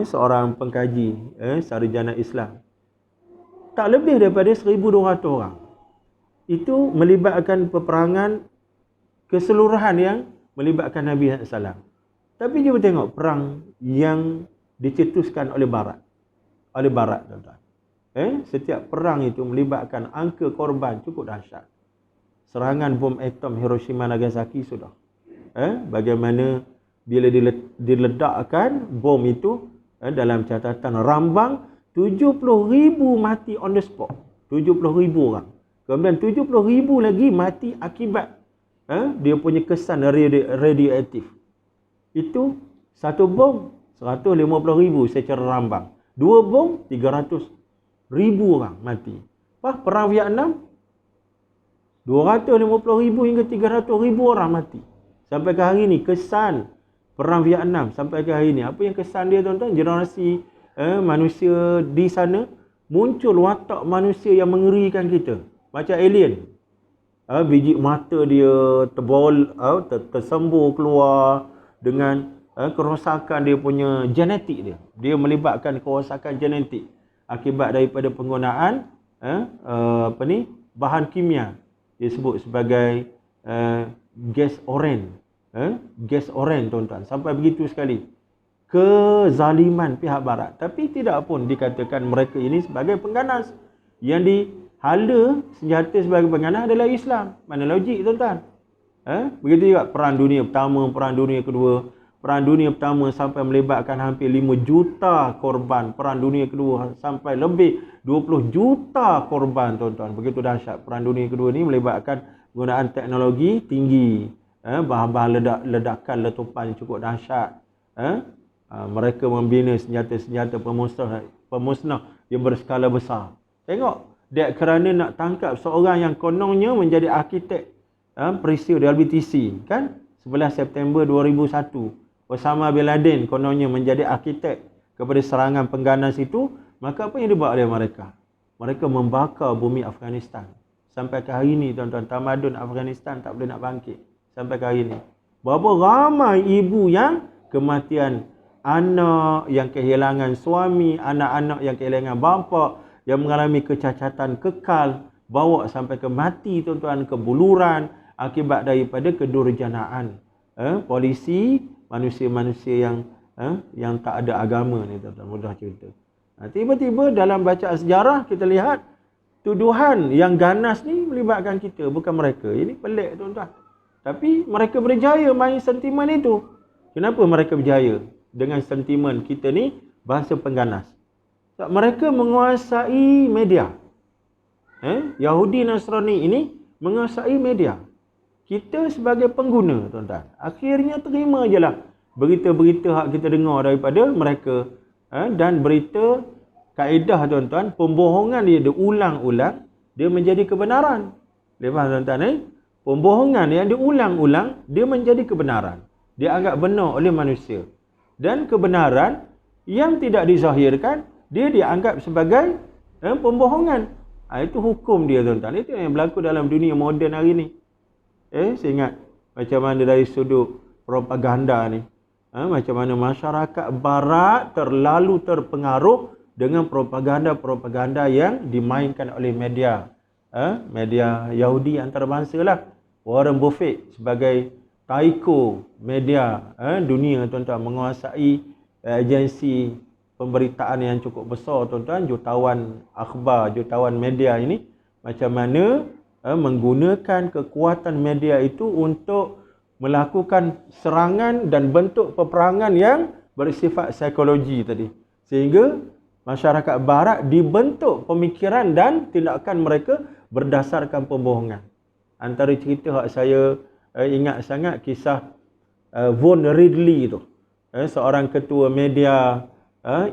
Seorang pengkaji sarjana Islam. Tak lebih daripada 1200 orang. Itu melibatkan peperangan keseluruhan yang melibatkan Nabi SAW. Tapi cuba tengok perang yang dicetuskan oleh Barat. Oleh Barat, tuan-tuan. Setiap perang itu melibatkan angka korban cukup dahsyat. Serangan bom atom Hiroshima Nagasaki sudah. Bagaimana bila diledakkan bom itu dalam catatan rambang 70,000 mati on the spot. 70,000 orang. Kemudian 70,000 lagi mati akibat dia punya kesan radioaktif. Itu satu bom 150,000 secara rambang. Dua bom 300,000 orang mati. Perang Vietnam 250,000 hingga 300,000 orang mati. Sampai ke hari ni kesan perang Vietnam sampai ke hari ni, apa yang kesan dia tuan-tuan? Generasi manusia di sana muncul watak manusia yang mengerikan kita, macam alien. Biji mata dia tersembur keluar dengan kerosakan dia punya genetik dia. Dia melibatkan kerosakan genetik akibat daripada penggunaan bahan kimia. Dia sebut sebagai gas oren. Gas oren tuan-tuan. Sampai begitu sekali kezaliman pihak Barat. Tapi tidak pun dikatakan mereka ini sebagai pengganas. Yang dihala senjata sebagai pengganas adalah Islam. Mana logik tuan-tuan? Begitu juga Perang Dunia Pertama, Perang Dunia Kedua. Perang Dunia Pertama sampai melibatkan hampir 5 juta korban. Perang Dunia Kedua sampai lebih 20 juta korban tuan-tuan. Begitu dahsyat. Perang Dunia Kedua ni melibatkan penggunaan teknologi tinggi. Bahan-bahan ledakan letupan cukup dahsyat. Mereka membina senjata-senjata pemusnah yang berskala besar. Tengok, dia kerana nak tangkap seorang yang kononnya menjadi arkitek peristiwa di LBTC, kan? 11 September 2001. Osama bin Laden kononnya menjadi arkitek kepada serangan pengganas itu. Maka apa yang dibuat oleh mereka? Mereka membakar bumi Afghanistan. Sampai ke hari ini tuan-tuan, tamadun Afghanistan tak boleh nak bangkit. Sampai ke hari ini. Berapa ramai ibu yang kematian anak, yang kehilangan suami, anak-anak yang kehilangan bapa, yang mengalami kecacatan kekal, bawa sampai ke mati tuan-tuan, kebuluran akibat daripada kedurjanaan polisi, manusia-manusia yang tak ada agama ni tuan-tuan, mudah cerita. Tiba-tiba dalam bacaan sejarah kita lihat tuduhan yang ganas ni melibatkan kita, bukan mereka. Ini pelik tuan-tuan. Tapi mereka berjaya main sentimen itu. Kenapa mereka berjaya dengan sentimen kita ni bahasa pengganas? Sebab mereka menguasai media. Yahudi Nasrani ini menguasai media. Kita sebagai pengguna tuan-tuan, akhirnya terima je lah berita-berita hak kita dengar daripada mereka. Dan berita, kaedah tuan-tuan, pembohongan dia diulang-ulang, dia menjadi kebenaran. Lepas tuan-tuan, pembohongan yang diulang-ulang, dia menjadi kebenaran. Dia anggap benar oleh manusia. Dan kebenaran yang tidak dizahirkan, dia dianggap sebagai pembohongan. Itu hukum dia tuan-tuan. Itu yang berlaku dalam dunia moden hari ni. Saya ingat macam mana dari sudut propaganda ni. Macam mana masyarakat Barat terlalu terpengaruh dengan propaganda-propaganda yang dimainkan oleh media. Media Yahudi antarabangsa lah. Warren Buffett sebagai taiko media dunia tuan-tuan, menguasai agensi pemberitaan yang cukup besar tuan-tuan, jutawan akhbar, jutawan media ini. Macam mana menggunakan kekuatan media itu untuk melakukan serangan dan bentuk peperangan yang bersifat psikologi tadi. Sehingga masyarakat Barat dibentuk pemikiran dan tindakan mereka berdasarkan pembohongan. Antara cerita yang saya ingat sangat kisah Von Ridley tu. Seorang ketua media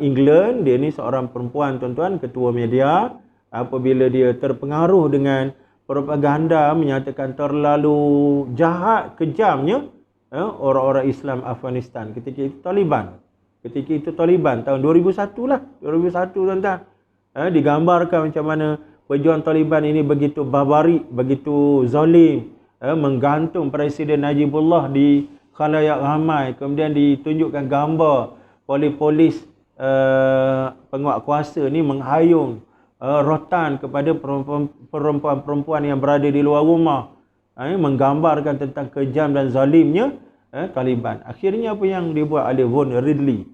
England, dia ni seorang perempuan tuan-tuan, ketua media. Apabila dia terpengaruh dengan propaganda menyatakan terlalu jahat, kejamnya orang-orang Islam Afghanistan ketika itu Taliban. Ketika itu Taliban tahun 2001 lah, 2001 tuan-tuan. Digambarkan macam mana pejuang Taliban ini begitu barbarik, begitu zalim, menggantung Presiden Najibullah di khalayak ramai, kemudian ditunjukkan gambar polis-polis penguat kuasa ni menghayung rotan kepada perempuan-perempuan yang berada di luar rumah, menggambarkan tentang kejam dan zalimnya Taliban. Akhirnya apa yang dibuat oleh Von Ridley?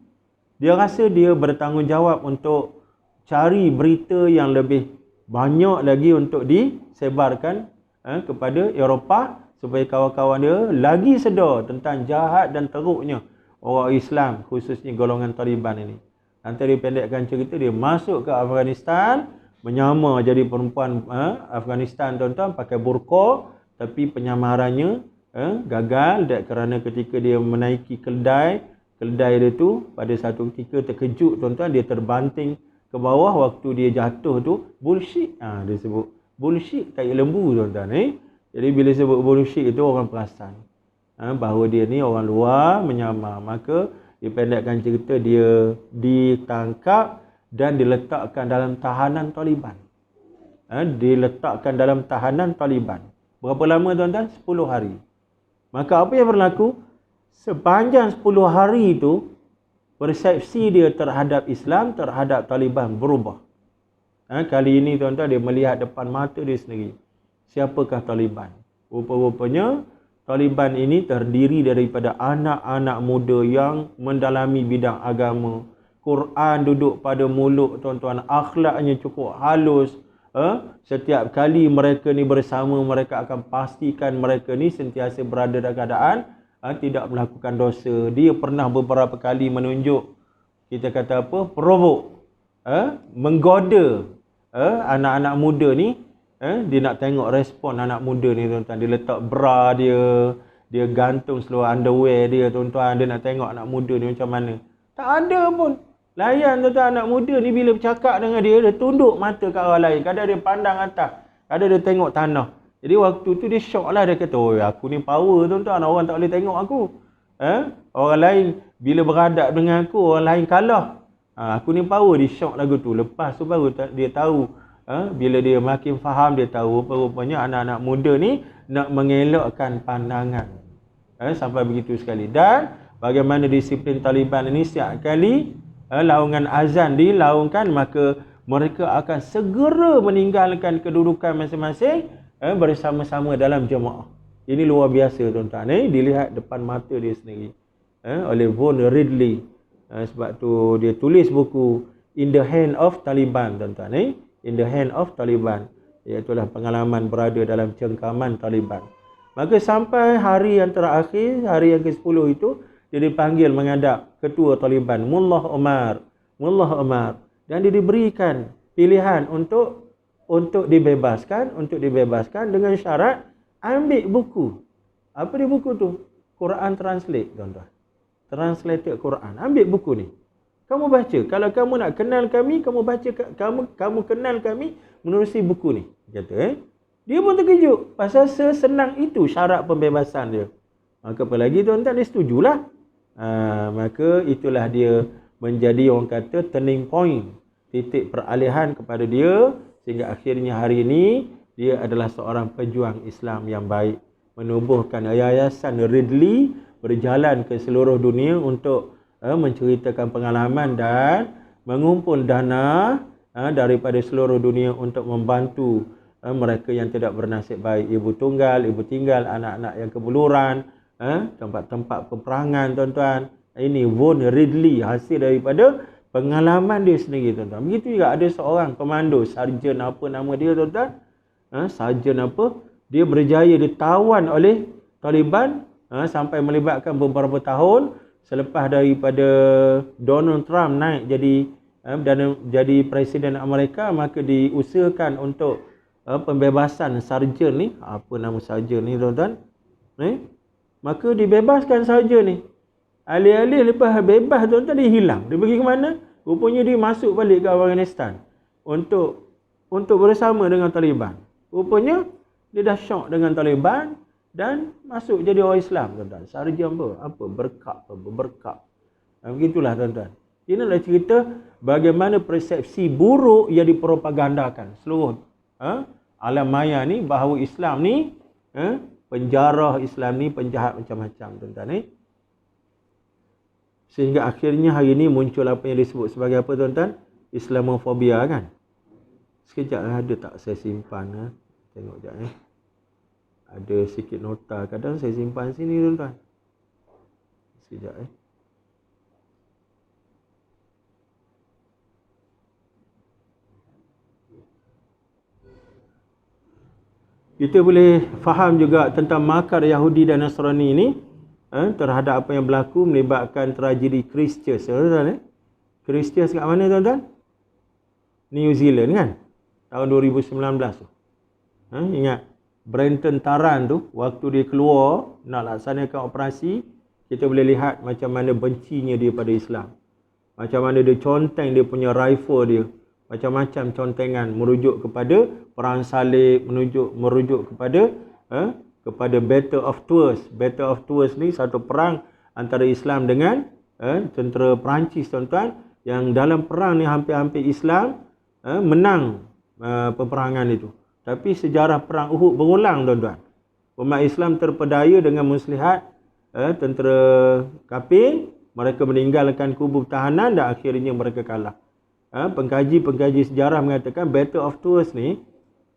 Dia rasa dia bertanggungjawab untuk cari berita yang lebih banyak lagi untuk disebarkan kepada Eropah, supaya kawan-kawan dia lagi sedar tentang jahat dan teruknya orang Islam, khususnya golongan Taliban ini. Nanti dipendekkan cerita, dia masuk ke Afghanistan, menyamar jadi perempuan Afghanistan tuan-tuan, pakai burqa, tapi penyamarannya gagal kerana ketika dia menaiki keldai dia tu pada satu ketika terkejut tuan-tuan, dia terbanting ke bawah. Waktu dia jatuh tu bullshit, dia sebut bullshit tai lembu tuan-tuan. Jadi bila sebut bullshit itu orang perasan bahawa dia ni orang luar menyamar. Maka dipendekkan cerita, dia ditangkap dan diletakkan dalam tahanan Taliban. Diletakkan dalam tahanan Taliban. Berapa lama tuan-tuan? 10 hari. Maka apa yang berlaku? Sepanjang 10 hari itu, persepsi dia terhadap Islam, terhadap Taliban berubah. Kali ini tuan-tuan, dia melihat depan mata dia sendiri. Siapakah Taliban? Rupa-rupanya Taliban ini terdiri daripada anak-anak muda yang mendalami bidang agama. Quran duduk pada mulut tuan-tuan, akhlaknya cukup halus. Setiap kali mereka ni bersama, mereka akan pastikan mereka ni sentiasa berada dalam keadaan tidak melakukan dosa. Dia pernah beberapa kali menunjuk, kita kata apa, provoke, menggoda anak-anak muda ni. Dia nak tengok respon anak muda ni tuan-tuan. Dia letak bra dia gantung seluar underwear dia tuan-tuan. Dia nak tengok anak muda ni macam mana. Tak ada pun. Layan tuan-tuan, anak muda ni bila bercakap dengan dia, dia tunduk mata ke arah lain. Kadang dia pandang atas, kadang dia tengok tanah. Jadi waktu tu dia syok lah. Dia kata, oh aku ni power tuan-tuan, orang tak boleh tengok aku. Orang lain bila beradab dengan aku, orang lain kalah. Aku ni power. Dia syok lagu tu. Lepas tu baru dia tahu, bila dia makin faham, dia tahu rupanya anak-anak muda ni nak mengelakkan pandangan. Sampai begitu sekali. Dan bagaimana disiplin Taliban ini, setiap kali laungan azan dilaungkan, maka mereka akan segera meninggalkan kedudukan masing-masing bersama-sama dalam jemaah. Ini luar biasa tuan-tuan. Dilihat depan mata dia sendiri oleh Von Ridley. Sebab tu dia tulis buku In the Hand of Taliban tuan-tuan. In the Hand of Taliban, iaitulah pengalaman berada dalam cengkaman Taliban. Maka sampai hari yang terakhir, hari yang ke-10 itu, dia dipanggil menghadap ketua Taliban, Mullah Omar, dan dia diberikan pilihan untuk dibebaskan dengan syarat ambil buku. Apa dia buku tu? Quran Translate tuan-tuan. Translated Quran. Ambil buku ni. Kamu baca. Kalau kamu nak kenal kami, kamu baca, kamu kenal kami menerusi buku ni. Kata, Dia pun terkejut. Pasal sesenang itu syarat pembebasan dia. Maka apa lagi tuan-tuan, dia setujulah. Maka itulah dia menjadi, orang kata, turning point. Titik peralihan kepada dia. Sehingga akhirnya hari ini, dia adalah seorang pejuang Islam yang baik. Menubuhkan yayasan Ridley, berjalan ke seluruh dunia untuk menceritakan pengalaman dan mengumpul dana daripada seluruh dunia untuk membantu mereka yang tidak bernasib baik, ibu tunggal, ibu tinggal, anak-anak yang kebuluran, tempat-tempat peperangan tuan-tuan. Ini Von Ridley, hasil daripada pengalaman dia sendiri tuan-tuan. Begitu juga ada seorang komando, sarjan apa nama dia tuan-tuan, sarjan apa, dia berjaya ditawan oleh Taliban sampai melibatkan beberapa tahun. Selepas daripada Donald Trump naik jadi Presiden Amerika, maka diusahakan untuk pembebasan sarjan ni. Apa nama sarjan ni tuan-tuan? Maka dibebaskan sarjan ni. Alih-alih lepas bebas tuan-tuan, dia hilang. Dia pergi ke mana? Rupanya dia masuk balik ke Afghanistan untuk bersama dengan Taliban. Rupanya dia dah syok dengan Taliban dan masuk jadi orang Islam tuan-tuan. Sarjan apa? Berkap. Begitulah tuan-tuan. Ini adalah cerita bagaimana persepsi buruk yang dipropagandakan seluruh alam maya ni, bahawa Islam ni penjarah, Islam ni penjahat macam-macam tuan-tuan. Sehingga akhirnya hari ni muncul apa yang disebut sebagai apa tuan-tuan? Islamofobia kan. Sekejap ada tak saya simpan tengok sekejap Ada sikit nota, kadang saya simpan sini tuan-tuan. Sekejap Kita boleh faham juga tentang makar Yahudi dan Nasrani ini terhadap apa yang berlaku melibatkan tragedi Christchurch, tuan-tuan. Christchurch kat mana tuan-tuan? New Zealand kan? Tahun 2019 tu. Ingat Brenton Tarrant tu, waktu dia keluar nak laksanakan operasi, kita boleh lihat macam mana bencinya dia pada Islam. Macam mana dia conteng dia punya rifle dia. Macam-macam contengan merujuk kepada perang salib, merujuk kepada Battle of Tours. Battle of Tours ni satu perang antara Islam dengan tentera Perancis tuan-tuan, yang dalam perang ni hampir-hampir Islam menang peperangan itu. Tapi sejarah perang Uhud berulang tuan-tuan. Umat Islam terpedaya dengan muslihat tentera kafir, mereka meninggalkan kubu tahanan dan akhirnya mereka kalah. Pengkaji sejarah mengatakan Battle of Tours ni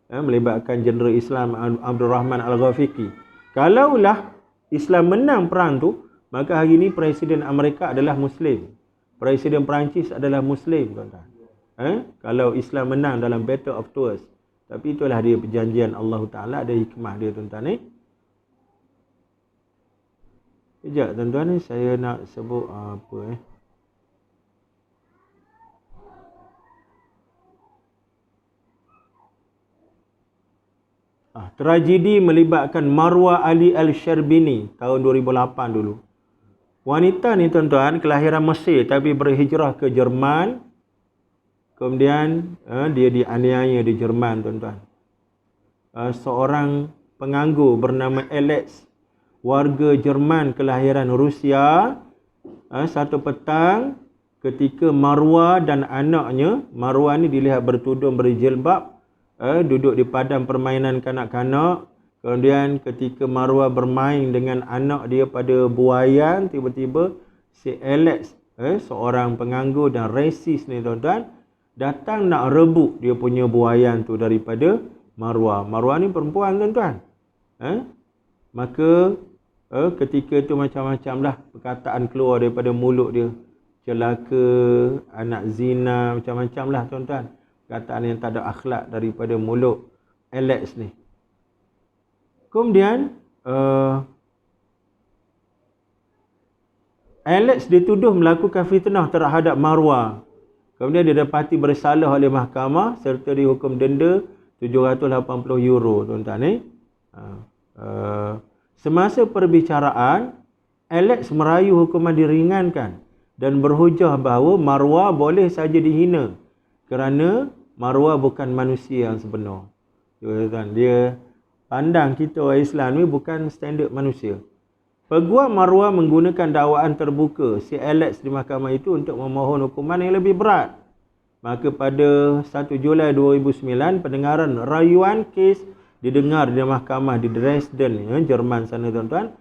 melibatkan jeneral Islam Abdul Rahman Al-Ghafiqi. Kalaulah Islam menang perang tu, maka hari ni Presiden Amerika adalah Muslim. Presiden Perancis adalah Muslim tuan-tuan. Kalau Islam menang dalam Battle of Tours. Tapi itulah dia perjanjian Allah Ta'ala, ada hikmah dia tuan-tuan. Sekejap tuan-tuan ni, saya nak sebut apa tragedi melibatkan Marwa Ali Al-Sharbini tahun 2008 dulu. Wanita ni tuan-tuan kelahiran Mesir tapi berhijrah ke Jerman. Kemudian dia dianiaya di Jerman tuan-tuan. Seorang penganggur bernama Alex, warga Jerman kelahiran Rusia, satu petang ketika Marwa dan anaknya, Marwa ni dilihat bertudung berjilbab, duduk di padang permainan kanak-kanak. Kemudian ketika Marwa bermain dengan anak dia pada buaian, tiba-tiba si Alex, seorang penganggur dan resis ni tuan-tuan, datang nak rebut dia punya buaian tu daripada Marwa. Marwa ni perempuan tuan-tuan. Maka ketika tu macam-macam lah perkataan keluar daripada mulut dia. Celaka, anak zina, macam-macam lah tuan-tuan. Perkataan yang tak ada akhlak daripada mulut Alex ni. Kemudian Alex dituduh melakukan fitnah terhadap Marwa. Kemudian dia dapati bersalah oleh mahkamah serta dihukum denda €780 tuan-tuan. Semasa perbicaraan, Alex merayu hukuman diringankan dan berhujah bahawa Marwa boleh saja dihina kerana Marwa bukan manusia yang sebenar. Dia pandang kita orang Islam ni bukan standard manusia. Peguam Marwa menggunakan dakwaan terbuka si Alex di mahkamah itu untuk memohon hukuman yang lebih berat. Maka pada 1 Julai 2009, pendengaran rayuan kes didengar di mahkamah di Dresden, Jerman sana tuan-tuan.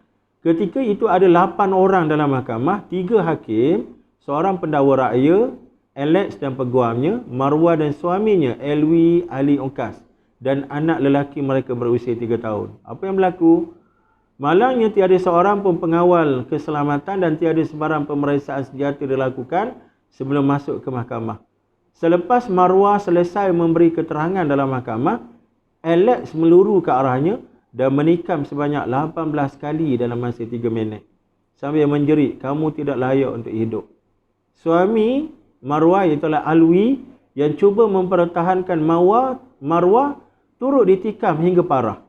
Ketika itu ada 8 orang dalam mahkamah, 3 hakim, seorang pendakwa raya, Alex dan peguamnya, Marwa dan suaminya, Elwi Ali Onkas, dan anak lelaki mereka berusia 3 tahun. Apa yang berlaku? Malangnya tiada seorang pun pengawal keselamatan dan tiada sebarang pemeriksaan senjata dilakukan sebelum masuk ke mahkamah. Selepas Marwa selesai memberi keterangan dalam mahkamah, Alex meluru ke arahnya dan menikam sebanyak 18 kali dalam masa 3 minit. Sambil menjerit, "Kamu tidak layak untuk hidup." Suami Marwa iaitu Alwi yang cuba mempertahankan Marwa turut ditikam hingga parah.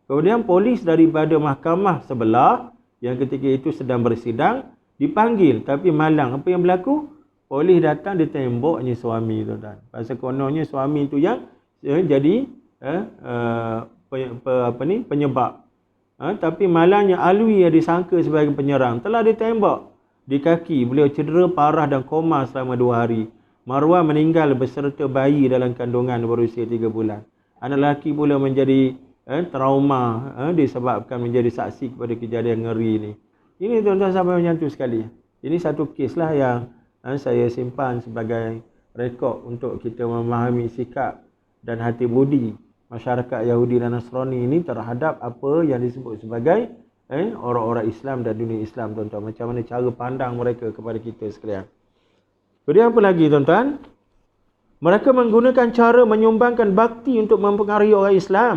Kemudian polis daripada mahkamah sebelah yang ketika itu sedang bersidang dipanggil, tapi malang. Apa yang berlaku? Polis datang, ditemboknya suami tuan-tuan. Pasal kononnya suami itu yang jadi penyebab. Tapi malangnya Alwi yang disangka sebagai penyerang telah ditembak di kaki. Beliau cedera parah dan koma selama 2 hari. Marwah meninggal beserta bayi dalam kandungan berusia 3 bulan. Anak lelaki pula menjadi trauma disebabkan menjadi saksi kepada kejadian ngeri ini. Ini tuan-tuan sampai menyentuh sekali. Ini satu kes lah yang saya simpan sebagai rekod untuk kita memahami sikap dan hati budi masyarakat Yahudi dan Nasrani ini terhadap apa yang disebut sebagai orang-orang Islam dan dunia Islam, tuan-tuan. Macam mana cara pandang mereka kepada kita sekalian. Kemudian apa lagi, tuan-tuan? Mereka menggunakan cara menyumbangkan bakti untuk mempengaruhi orang Islam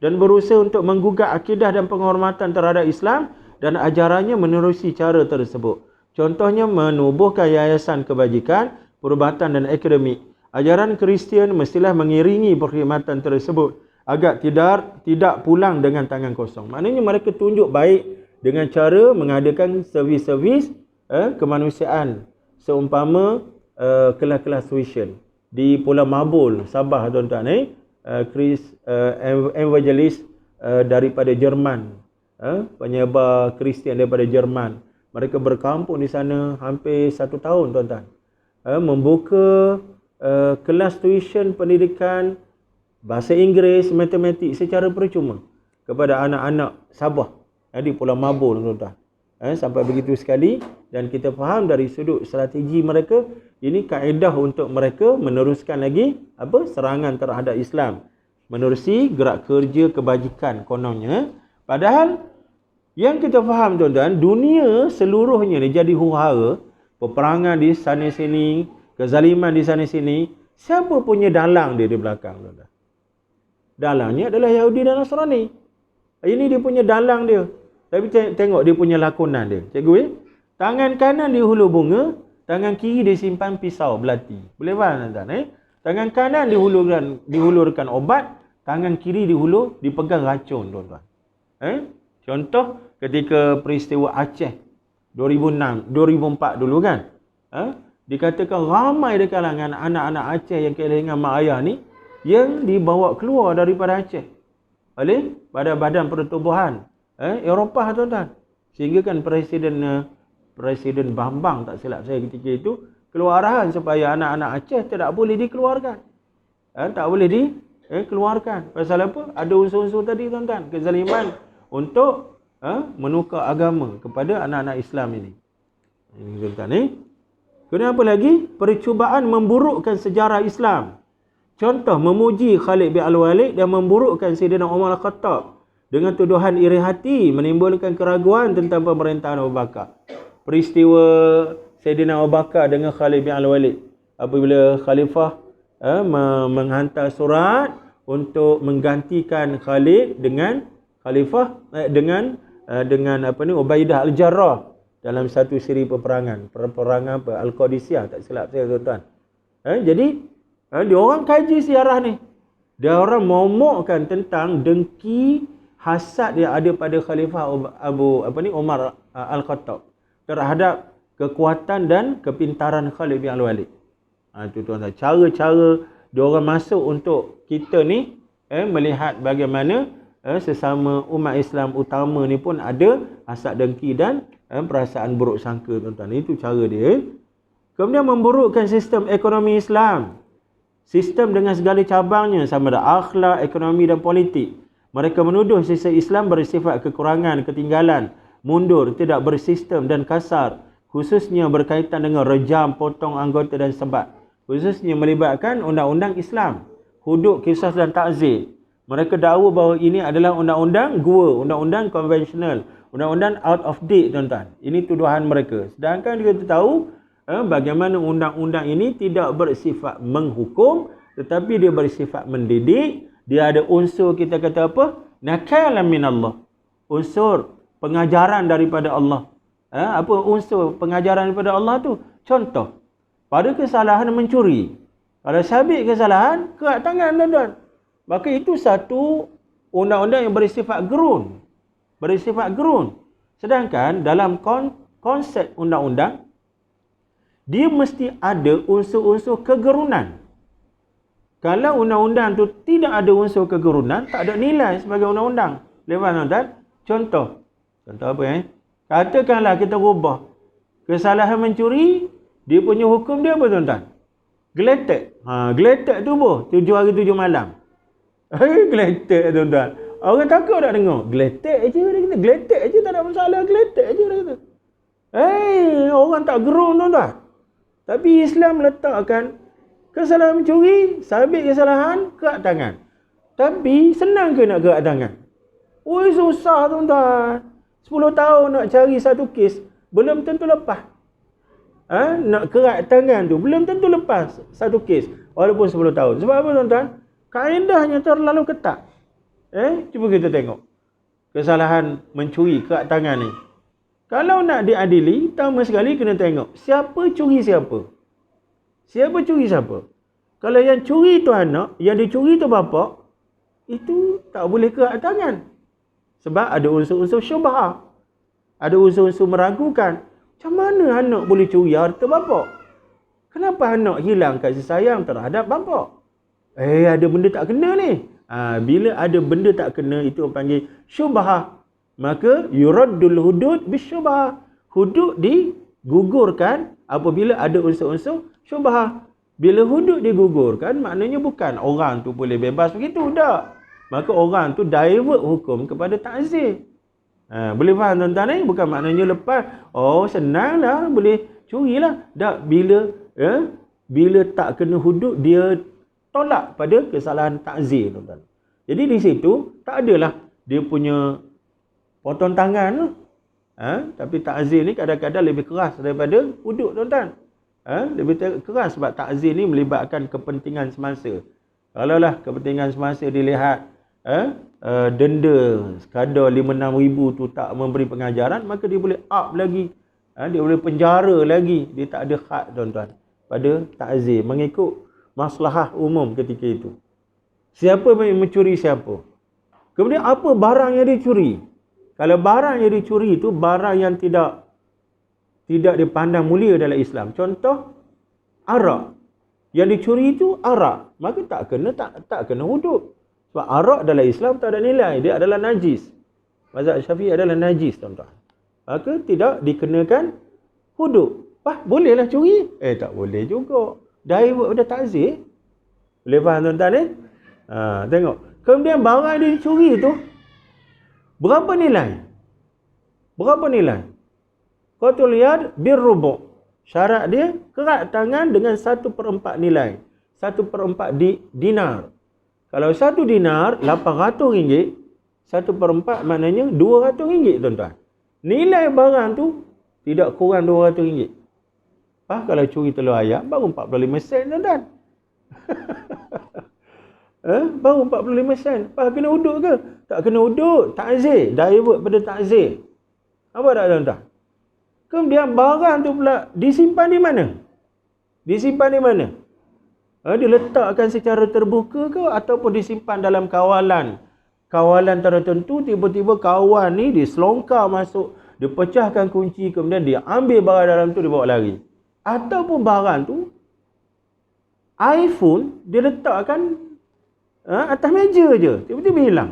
dan berusaha untuk menggugat akidah dan penghormatan terhadap Islam dan ajarannya menerusi cara tersebut. Contohnya menubuhkan yayasan kebajikan, perubatan dan akademik. Ajaran Kristian mestilah mengiringi perkhidmatan tersebut agar tidak pulang dengan tangan kosong. Maknanya mereka tunjuk baik dengan cara mengadakan servis-servis kemanusiaan seumpama kelas-kelas tuition di Pulau Mabul, Sabah, tuan-tuan. Evangelis daripada Jerman, penyebar Kristian daripada Jerman. Mereka berkampung di sana hampir 1 tahun, tuan-tuan. Membuka kelas tuition pendidikan bahasa Inggeris, matematik secara percuma kepada anak-anak Sabah di Pulau Mabul, tuan-tuan. Sampai begitu sekali, dan kita faham dari sudut strategi mereka, ini kaedah untuk mereka meneruskan lagi serangan terhadap Islam menerusi gerak kerja kebajikan kononnya. Padahal yang kita faham, tuan-tuan, dunia seluruhnya ni jadi huru-hara, peperangan di sana sini, kezaliman di sana sini. Siapa punya dalang dia di belakang, tuan-tuan? Dalangnya adalah Yahudi dan Nasrani. Ini dia punya dalang dia. Tapi tengok dia punya lakonan dia. Cikgu, tangan kanan di hulu bunga, tangan kiri dia simpan pisau belati. Boleh faham, tuan-tuan? Tangan kanan dihulurkan obat, tangan kiri dipegang racun, tuan-tuan. Contoh ketika peristiwa Aceh 2004 dulu kan. Dikatakan ramai di kalangan anak-anak Aceh yang kehilangan mak ayah ni yang dibawa keluar daripada Aceh oleh Badan Pertubuhan Eropah, tuan-tuan. Sehingga kan Presiden Bambang, tak silap saya ketika itu, keluar arahan supaya anak-anak Aceh tidak boleh dikeluarkan. Tak boleh dikeluarkan. Pasal apa? Ada unsur-unsur tadi, tuan-tuan. Kezaliman untuk menukar agama kepada anak-anak Islam ini. Ini, tuan-tuan. Kemudian apa lagi? Percubaan memburukkan sejarah Islam. Contoh, memuji Khalid bin Al-Walid dan memburukkan Sayyidina Umar Al-Khattab dengan tuduhan iri hati, menimbulkan keraguan tentang pemerintahan Abu Bakar. Peristiwa Sayyidina Abu Bakar dengan Khalid bin Al-Walid, apabila khalifah menghantar surat untuk menggantikan Khalid dengan khalifah dengan Ubaidah Al-Jarrah dalam satu siri peperangan Al-Qadisiyah, tak silap saya, tuan-tuan. Jadi dia orang kaji sejarah ni. Dia orang momokkan tentang dengki, hasad yang ada pada khalifah Umar Al-Khattab terhadap kekuatan dan kepintaran Khalid bin Al-Walid. Itu, tuan-tuan. Cara-cara dia orang masuk untuk kita ni melihat bagaimana sesama umat Islam utama ni pun ada hasad dengki dan perasaan buruk sangka, tuan-tuan. Itu cara dia. Kemudian memburukkan sistem ekonomi Islam. Sistem dengan segala cabangnya, sama ada akhlak, ekonomi dan politik. Mereka menuduh sistem Islam bersifat kekurangan, ketinggalan, mundur, tidak bersistem dan kasar. Khususnya berkaitan dengan rejam, potong anggota dan sebat. Khususnya melibatkan undang-undang Islam, hudud, qisas dan takzir. Mereka dakwa bahawa ini adalah undang-undang gua, undang-undang konvensional, undang-undang out of date, tuan-tuan. Ini tuduhan mereka. Sedangkan kita tahu bagaimana undang-undang ini tidak bersifat menghukum, tetapi dia bersifat mendidik. Dia ada unsur, kita kata apa? Nakalan minallah. Unsur pengajaran daripada Allah. Apa unsur pengajaran daripada Allah tu? Contoh, pada kesalahan mencuri, kalau sabit kesalahan, kerat tangan, tuan-tuan. Maka itu satu undang-undang yang bersifat gerun. Bersifat gerun. Sedangkan dalam konsep undang-undang, dia mesti ada unsur-unsur kegerunan. Kalau undang-undang tu tidak ada unsur kegerunan, tak ada nilai sebagai undang-undang. Boleh faham, tuan-tuan? Contoh apa Katakanlah kita rubah Kesalahan mencuri, dia punya hukum dia apa tuan-tuan? Geletek. Geletek tubuh 7 hari 7 malam. Geletek tuan-tuan. Orang takut tak dengar? Geletek je dia kata. Geletek je tak ada masalah. Geletek je dia kata. Orang tak gerung tuan-tuan. Tapi Islam letakkan kesalahan mencuri, sabit kesalahan, kerat tangan. Tapi senang ke nak kerat tangan? Susah tuan-tuan. 10 tahun nak cari satu kes, belum tentu lepas. Nak kerat tangan tu belum tentu lepas satu kes walaupun 10 tahun. Sebab apa tuan-tuan? Kaedahnya terlalu ketat. Cuba kita tengok kesalahan mencuri kerat tangan ni. Kalau nak diadili, pertama sekali kena tengok siapa curi siapa. Siapa curi siapa. Kalau yang curi tu anak, yang dicuri tu bapa, itu tak boleh kerat tangan. Sebab ada unsur-unsur syubhah. Ada unsur-unsur meragukan. Macam mana anak boleh curi harta bapa? Kenapa anak hilang kasih sayang terhadap bapa? Ada benda tak kena ni. Bila ada benda tak kena, itu orang panggil syubhah. Maka yuraddul hudud bisyubhah. Hudud digugurkan apabila ada unsur-unsur syubhah. Bila hudud digugurkan, maknanya bukan orang tu boleh bebas begitu. Tak. Maka orang tu divert hukum kepada ta'zir. Boleh faham tuan-tuan ni? Bukan maknanya lepas, senanglah, boleh curilah. Tak, bila tak kena hudud, dia tolak pada kesalahan ta'zir tuan-tuan. Jadi di situ, tak adalah dia punya potong tangan tu. Tapi ta'zir ni kadang-kadang lebih keras daripada hudud tuan-tuan. Lebih keras sebab ta'zir ni melibatkan kepentingan semasa. Kalaulah kepentingan semasa dilihat, denda sekadar 5-6 ribu tu tak memberi pengajaran, maka dia boleh up lagi. Dia boleh penjara lagi. Dia tak ada had tuan-tuan pada ta'zir mengikut maslahah umum ketika itu. Siapa yang mencuri siapa. Kemudian apa barang yang dicuri? Kalau barang yang dicuri itu barang yang tidak dipandang mulia dalam Islam. Contoh arak. Yang dicuri itu arak, maka tak kena hudud. Sebab arak dalam Islam tak ada nilai, dia adalah najis. Mazhab Syafi'i adalah najis tuan-tuan. Maka tidak dikenakan hudud. Bolehlah curi? Tak boleh juga. Divert pada ta'zir. Boleh faham tuan-tuan ni? Tengok. Kemudian barang yang dicuri tu berapa nilai? Berapa nilai? Qatul yad birrubu'. Syarat dia kerat tangan dengan 1/4 nilai. 1/4 dinar. Kalau 1 dinar RM800, 1/4 maknanya RM200 tuan-tuan. Nilai barang tu tidak kurang RM200. Kalau curi telur ayam baru 45 sen tuan-tuan. Baru 45 sen. Kena hudud ke? Tak kena hudud. Ta'zir. Divert pada ta'zir. Apa tak tuan-tuan? Kemudian barang tu pula disimpan di mana? Disimpan di mana? Diletakkan secara terbuka ke ataupun disimpan dalam kawalan tertentu. Tiba-tiba kawan ni diselongkar masuk, dia pecahkan kunci, kemudian dia ambil barang dalam tu, dia bawa lari. Ataupun barang tu iPhone dia letakkan atas meja je, tiba-tiba hilang.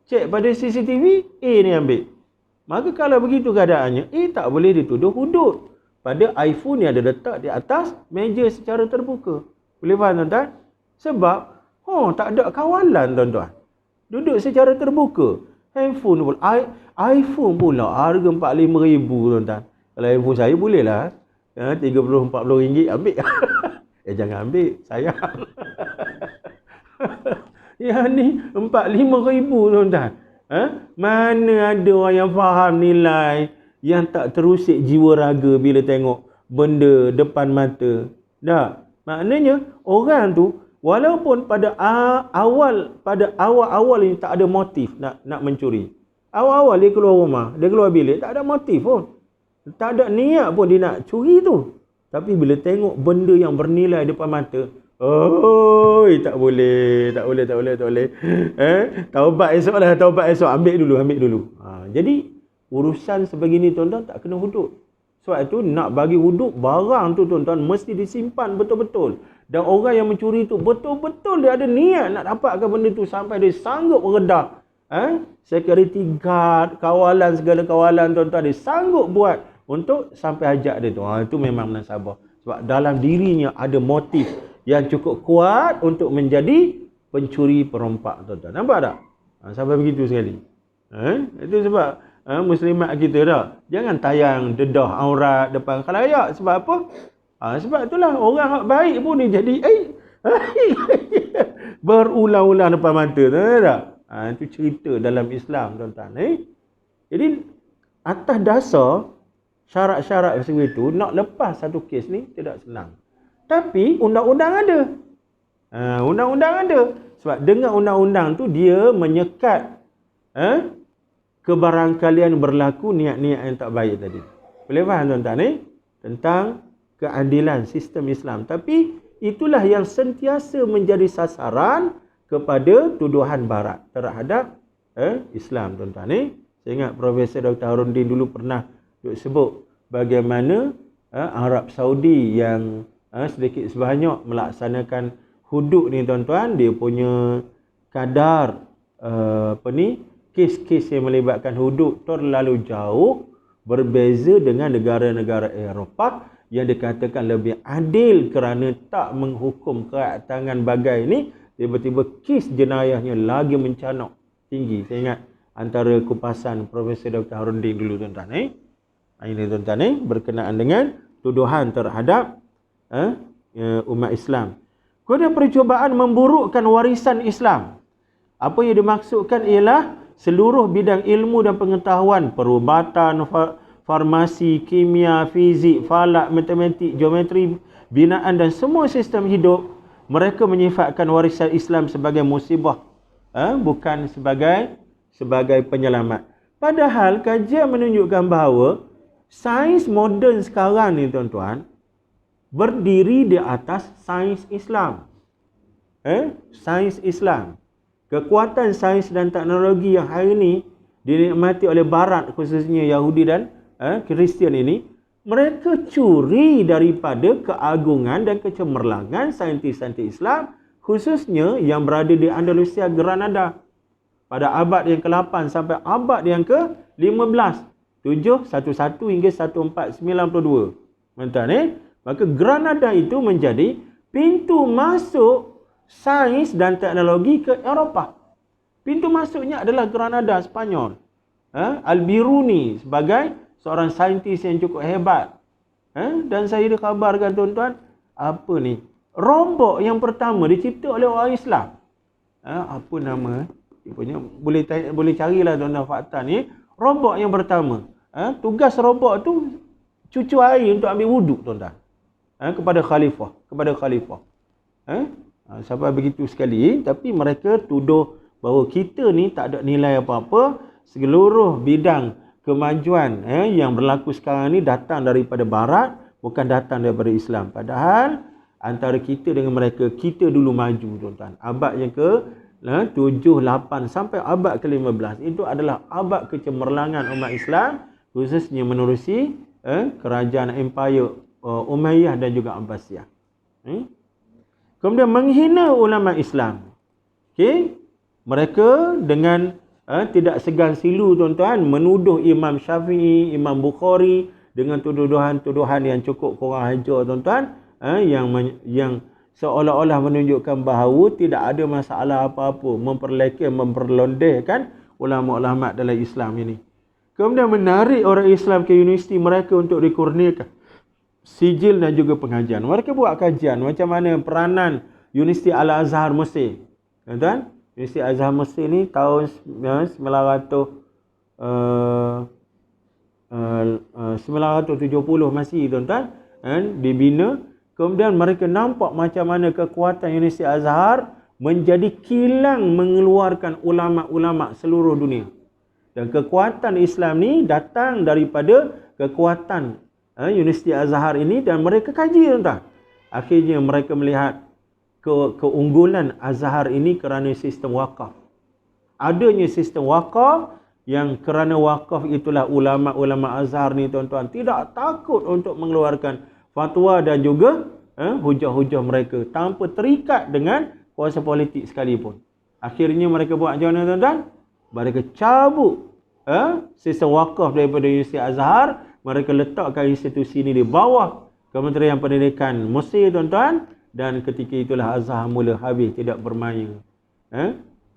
Cek pada CCTV, ni ambil. Maka kalau begitu keadaannya, tak boleh dituduh hudud pada iPhone yang ada letak di atas meja secara terbuka. Boleh faham tuan-tuan? Sebab tak ada kawalan tuan-tuan. Duduk secara terbuka. Handphone pula, iPhone pula harga RM45,000 tuan-tuan. Kalau handphone saya bolehlah RM30-40 ambil. Jangan ambil, sayang. Yang ni RM45,000 tuan-tuan. Mana ada orang yang faham nilai, yang tak terusik jiwa raga bila tengok benda depan mata. Tak. Maknanya orang tu walaupun pada awal-awal ini tak ada motif nak mencuri. Awal-awal dia keluar rumah, dia keluar bilik, tak ada motif pun. Tak ada niat pun dia nak curi tu. Tapi bila tengok benda yang bernilai depan mata, tak boleh. Taubat esok, ambil dulu. Jadi urusan sebegini tuan-tuan tak kena hudud. Sebab itu nak bagi hudud barang tu tuan-tuan mesti disimpan betul-betul. Dan orang yang mencuri tu betul-betul dia ada niat nak dapatkan benda tu sampai dia sanggup redah. Security guard, segala kawalan tuan-tuan dia sanggup buat untuk sampai hajat dia tu. Itu memang menasabah. Sebab dalam dirinya ada motif yang cukup kuat untuk menjadi pencuri perompak, tuan-tuan. Nampak tak? Sampai begitu sekali. Itu sebab muslimat kita dah. Jangan tayang dedah aurat depan khalayak. Sebab apa? Sebab itulah orang hak baik pun dia jadi berulang-ulang depan mata. Tahu tak? Itu cerita dalam Islam, tuan-tuan. Jadi atas dasar syarat-syarat seperti itu, nak lepas satu kes ni tidak senang. Tapi undang-undang ada. Undang-undang ada. Sebab dengan undang-undang tu dia menyekat kebarangkalian berlaku niat-niat yang tak baik tadi. Boleh faham, tuan-tuan tentang keadilan sistem Islam. Tapi itulah yang sentiasa menjadi sasaran kepada tuduhan barat terhadap Islam, tuan-tuan. Saya ingat Profesor Dr. Harudin dulu pernah sebut bagaimana Arab Saudi yang sedikit sebanyak melaksanakan hudud ni, tuan-tuan, dia punya kadar kes-kes yang melibatkan hudud terlalu jauh berbeza dengan negara-negara Eropah yang dikatakan lebih adil kerana tak menghukum keatangan bagai ni. Tiba-tiba kes jenayahnya lagi mencanok tinggi. Saya ingat antara kupasan Profesor Dr. Harudin dulu, tuan-tuan. Ini, tuan-tuan, berkenaan dengan tuduhan terhadap umat Islam. Kemudian percubaan memburukkan warisan Islam. Apa yang dimaksudkan ialah seluruh bidang ilmu dan pengetahuan, perubatan, farmasi, kimia, fizik, falak, matematik, geometri, binaan dan semua sistem hidup, mereka menyifatkan warisan Islam sebagai musibah, bukan sebagai penyelamat. Padahal kajian menunjukkan bahawa sains moden sekarang ni, tuan-tuan, berdiri di atas sains Islam. Sains Islam. Kekuatan sains dan teknologi yang hari ini dinikmati oleh Barat, khususnya Yahudi dan Kristian ini, mereka curi daripada keagungan dan kecemerlangan saintis-saintis Islam, khususnya yang berada di Andalusia, Granada, pada abad yang ke-8 sampai abad yang ke-15, 711 hingga 1492. Tuan-tuan, maka Granada itu menjadi pintu masuk sains dan teknologi ke Eropah. Pintu masuknya adalah Granada, Spanyol. Al-Biruni sebagai seorang saintis yang cukup hebat. Dan saya dikhabarkan, tuan-tuan, apa ni? Rombok yang pertama dicipta oleh orang Islam. Apa nama? Boleh carilah, tuan-tuan, fakta ni. Rombok yang pertama. Tugas rombok tu cucu air untuk ambil wuduk, tuan-tuan. Kepada khalifah. Sampai begitu sekali, tapi mereka tuduh bahawa kita ni tak ada nilai apa-apa. Seluruh bidang kemajuan yang berlaku sekarang ni datang daripada Barat, bukan datang daripada Islam. Padahal antara kita dengan mereka, kita dulu maju, tuan-tuan. Abad yang ke-7, 8 sampai abad ke-15 itu adalah abad kecemerlangan umat Islam, khususnya menerusi kerajaan Empire Umayyah dan juga Abbasiyah. Kemudian menghina ulama Islam. Mereka dengan tidak segan silu, tuan-tuan, menuduh Imam Syafi'i, Imam Bukhari dengan tuduhan-tuduhan yang cukup kurang ajar, tuan-tuan, yang seolah-olah menunjukkan bahawa tidak ada masalah apa-apa memperlondehkan ulama-ulama dalam Islam ini. Kemudian menarik orang Islam ke universiti mereka untuk dikurniakan sijil dan juga pengajian. Mereka buat kajian macam mana peranan Universiti Al-Azhar Mesir. Tuan-tuan, Universiti Al-Azhar Mesir ni tahun 970 masih, tuan-tuan, dibina. Kemudian mereka nampak macam mana kekuatan Universiti Al-Azhar menjadi kilang mengeluarkan ulama-ulama seluruh dunia. Dan kekuatan Islam ni datang daripada kekuatan Universiti Al-Azhar ini, dan mereka kaji, tuan-tuan. Akhirnya mereka melihat keunggulan Azhar ini kerana sistem wakaf. Adanya sistem wakaf, yang kerana wakaf itulah ulama-ulama Azhar ni, tuan-tuan, tidak takut untuk mengeluarkan fatwa dan juga hujah-hujah mereka tanpa terikat dengan kuasa politik sekalipun. Akhirnya mereka buat macam mana, tuan-tuan? Mereka cabut sistem wakaf daripada Universiti Azhar mereka letakkan institusi ini di bawah Kementerian Pendidikan Mesir, tuan-tuan, dan ketika itulah Azhar mula habis, tidak bermaya.